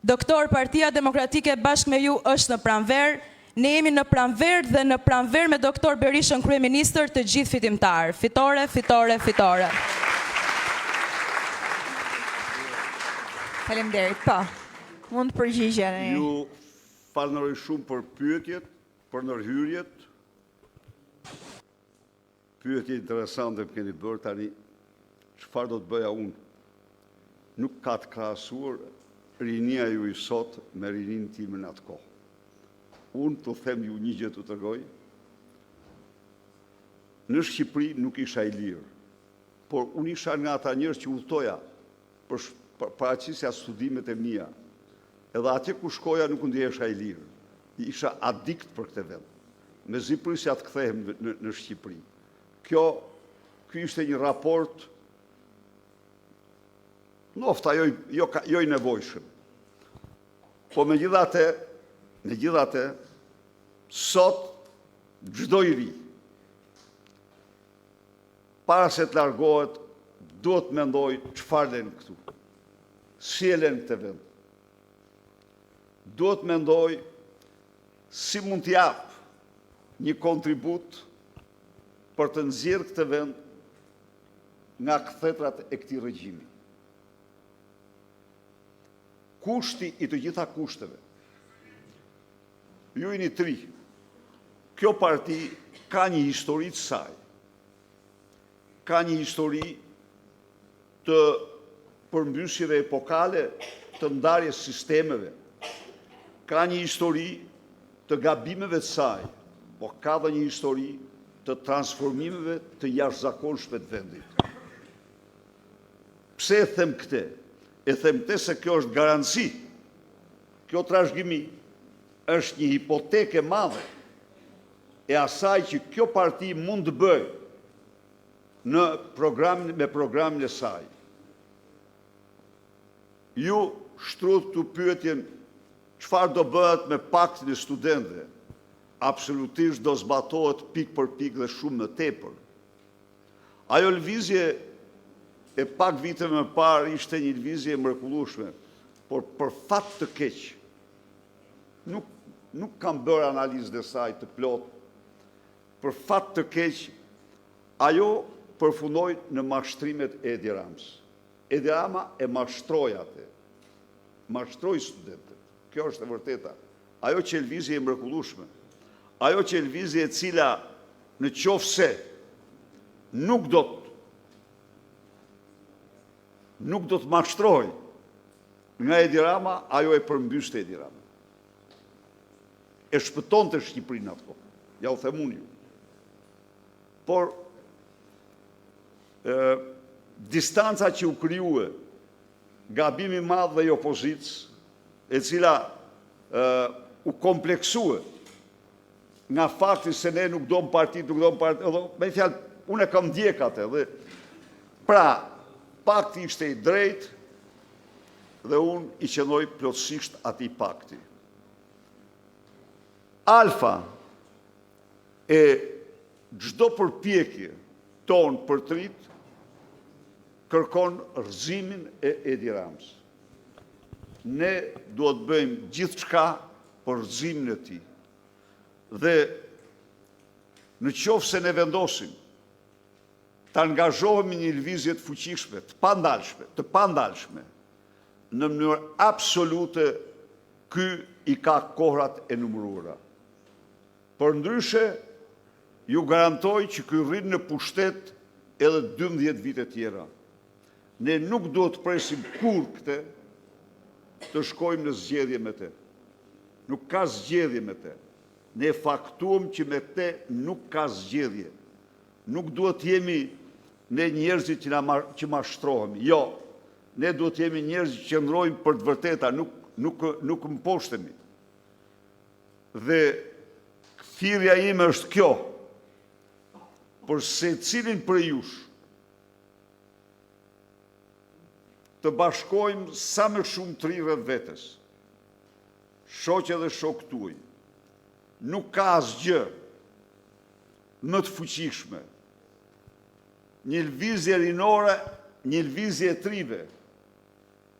Speaker 4: Doktor, Partia Demokratike bashkë me ju është në pranverë. Ne jemi në pranverë dhe në pranverë me doktor Berishën kryeministër të gjithë fitimtar. Fitore, fitore, fitore.
Speaker 1: Faleminderit, po. Mund të përgjigjeni.
Speaker 3: Ju falenderoj shumë për pyetjet, për ndërhyrjet. Pyetje interesante më keni bërë tani. Çfarë do të bëja unë? Nuk ka të krahasuar rinia ju i sot me rinin tim në atë kohë. Unë të them ju një gjë të tregoj. Në Shqipëri nuk isha i lirë, por unë isha nga ata njerëz që udhtoja për paraqisja studimet e mia. Edhe atje ku shkoja nuk ndjehesha i lirë. Isha adikt për këtë vend. Mezi prisja të kthehem në Shqipëri. Ky ishte një raport nofta jo i nevojshëm. Po megjithatë, sot çdo i ri para se të largohet duhet të mendoj çfarë lën këtu. Si e lën këtë vend. Duhet mendoj si mund të jap një kontribut për të nxjerrë këtë vend nga kthetrat e këtij regjimi. Kushti i të gjitha kushteve. Ju jeni tri. kjo parti ka një histori të saj. Ka një histori të përmbysjeve epokale të ndarjes sistemeve. Ka një histori të gabimeve të saj, po ka dhe një histori të transformimeve të jashtëzakonshme të vendit. Pse e them këte? E them këte se kjo është garanci. Kjo trashëgimi është një hipoteke madhe e asaj që kjo parti mund të bëjë me programin e saj. Ju shtrudh të pyetjen çfarë do bëhet me paktin e studentëve. Absolutisht do zbatohet pik për pik dhe shumë më tepër. Ajo lëvizje e pak vite më parë ishte një lëvizje mrekullueshme, por për fat të keq, nuk kam bërë analizën e saj të plot, për fat të keq, ajo përfundoi në mashtrimet e Edi Ramës. Edi Rama e mashtroi atë. Mashtroi studentët. Kjo është e vërteta. Ajo që lëvizje e mrekullueshme. Ajo që lëvizje e cila në qoftë se nuk do të mashtroj nga Edi Rama, ajo e përmbyste Edi Rama. E shpëton të Shqipërinë ato. Ja u them unë ju. Por distanca që u krijuë, gabimi i madh dhe i opozicës, e cila u kompleksue nga fakti se ne nuk dom parti, me fjalë, unë e kam ndjek atë, dhe pra, pakti ishte i drejtë dhe unë i qëndroj plotësisht atij pakti. Alfa e çdo përpjekje ton për të rit kërkon rrëzimin e Edi Ramës. Ne duhet bëjmë gjithçka për rrëzimin e tij. Dhe në qoftë se ne vendosim të angazhohemi një lëvizje të fuqishme, të pandalshme, në mënyrë absolute, ky i ka kohrat e numëruara. Përndryshe, ju garantoj që ky rrin në pushtet edhe 12 vite tjera. Ne nuk duhet të presim kur këte të shkojmë në zgjedhje me te. Nuk ka zgjedhje me te. Ne faktuam që me te nuk ka zgjedhje. Nuk duhet jemi ne njerëzit që mashtrohemi. Jo, ne duhet jemi njerëzit që qëndrojmë për të vërteta, nuk mposhtemi. Dhe thirrja ime është kjo, për secilin për jush, të bashkojmë sa më shumë tri rreth vetes. Shoqe dhe shok tuaj. Nuk ka asgjë më të fuqishme. Një lëvizje rinore, një lëvizje e trive,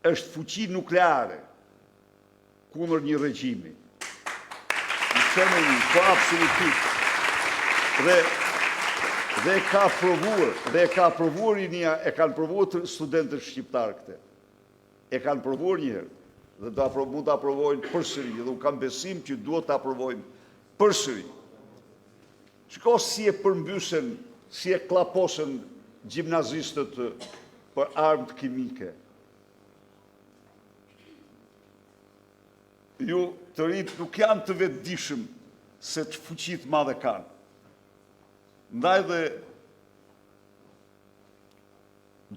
Speaker 3: është fuqi nukleare kundër një regjimi. Në themeni, po absolutisht. Dhe ka provuar rinia, e kanë provuar studentët shqiptarë këte. E kanë provuar njëherë, dhe mund të aprovojnë përsëri, dhe unë kam besim që duhet të aprovojnë përsëri. Shiko si e përmbysen, si e klaposen gjimnazistët për armët kimike. Ju të rritë nuk janë të vetëdijshëm se të fuqit madhe kanë. Ndaj dhe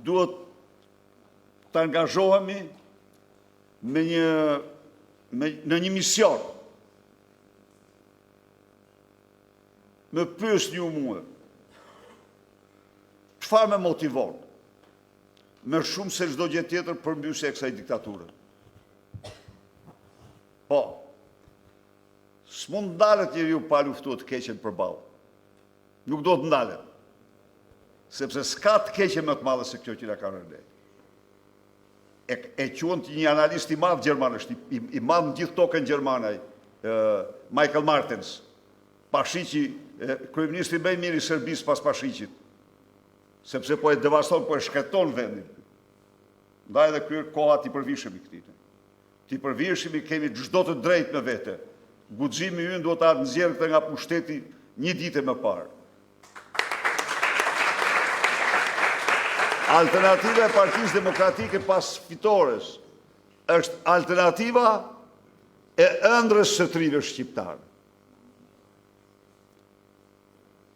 Speaker 3: duhet të angazhohemi në një mision. Më pyesni ju mua, çfarë më motivon? Më shumë se çdo gjë tjetër përmbysja e kësaj diktature. Po, s'mund ndalet njeriu pa luftuar të keqen përballë. Nuk do të ndalet. Sepse s'ka të keqe më të madhe se kjo që na ka rënë. E quhen një analist i madh gjerman, është i madh në gjithë tokën gjermane, Michael Martens, Pashiqi, kryeministri më i mirë i Serbisë pas Pashiqit, sepse po e devaston, po e shkreton vendin. Ndaj edhe ky koha t'i përvishemi këtij. T'i përvishemi, kemi çdo të drejtë në vete. Guximi ynë duhet ta nxjerrë këtë nga pushteti një ditë më parë. Alternativa e Partisë Demokratike pas fitores është alternativa e ëndrës së trive shqiptarë.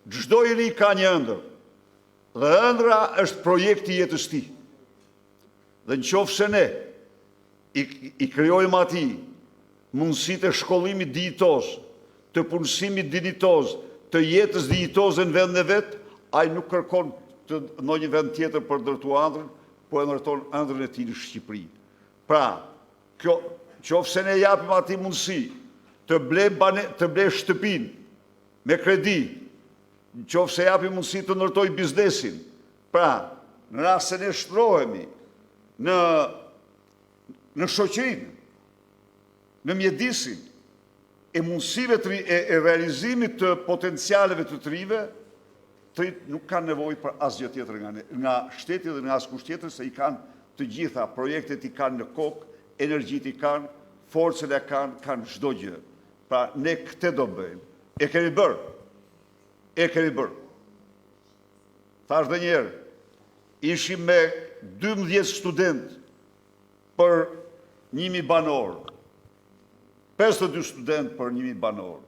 Speaker 3: Çdo i ri ka një ëndër, dhe ëndra është projekti i jetës tij. Dhe nëse ne i krijojmë atij mundësitë e shkollimit dijitoz, të punësimit dijitoz, të jetës dijitoze në vendin e vet, ai nuk kërkon të ndonjë vend tjetër për ndërtu ëndrën, po e ndërton ëndrën e tij në Shqipëri. Pra, nëse ne japim atij mundësi të blej shtëpinë me kredi, nëse japim mundësi të ndërtoj biznesin, pra, në rast se ne shtrohemi në shoqërinë, në mjedisin e mundësive e realizimit të potencialeve të trive, trit nuk kanë nevojë për asgjë tjetër nga shteti dhe nga askush tjetër, se i kanë të gjitha, projektet i kanë në kokë, energjit i kanë, forcën e kanë çdo gjë. Pra, ne këtë do bëjmë. E kemi bërë. Thash dhe njerë, ishim me 12 student për 1000 banor, 52 student për 1000 banor.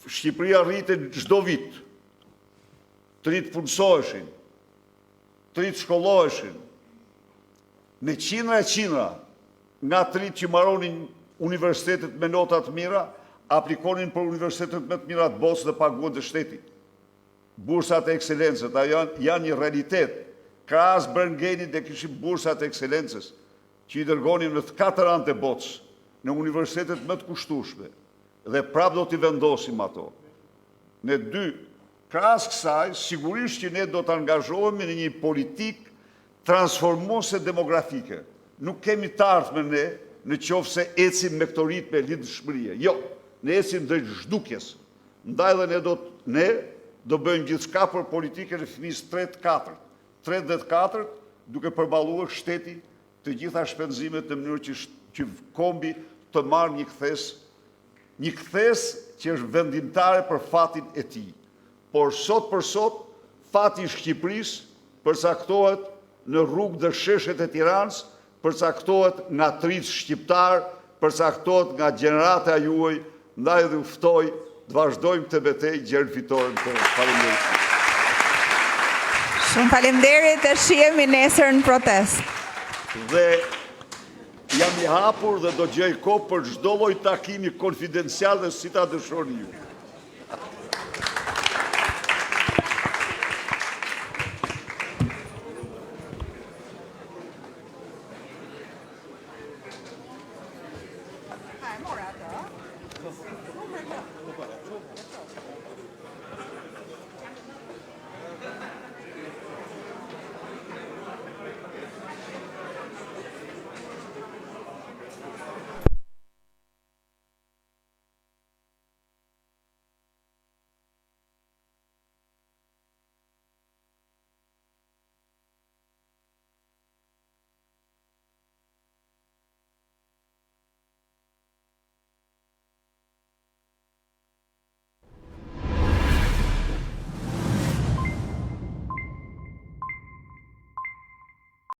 Speaker 3: Shqipëria rritet çdo vit, të rritë punësoheshin, të rritë shkolloheshin, në qindra nga të rritë që maronin universitetet me notat mira, aplikonin për universitetet me të mirat bosë dhe paguën të shtetit. Bursat e ekselencës, janë një realitet. Krahas Brengenit dhe kishim bursat e ekselencës, që i dërgonim në 4 anë të botës, në universitetet më të kushtueshme, dhe prap do t'i vendosim ato. Në 2, krahas kësaj, sigurisht që ne do të angazhohemi në një politikë transformuese demografike. Nuk kemi të ardhmen ne në qoftë se ecim me këto ritme lidhshmërie. Jo, ne ecim drejt zhdukjes. Ndaj dhe ne do bëjmë gjithçka për politikën e fëmijës 3-4, duke përballuar shteti të gjitha shpenzimet në mënyrë që kombi të marrë një kthes që është vendimtare për fatin e tij. Por sot për sot, fati i Shqipërisë përcaktohet në rrugë dhe sheshet e Tiranës, përcaktohet nga tritë shqiptar, përcaktohet nga gjenerata juaj, ndaj dhe uftoj të vazhdojmë të betejë gjerë fitoren të faleminderit.
Speaker 1: Shumë faleminderit, e shihemi nesër në protest.
Speaker 3: Dhe jam i hapur dhe do gjej kohë për çdo lloj takimi konfidencial dhe si ta dëshironi ju.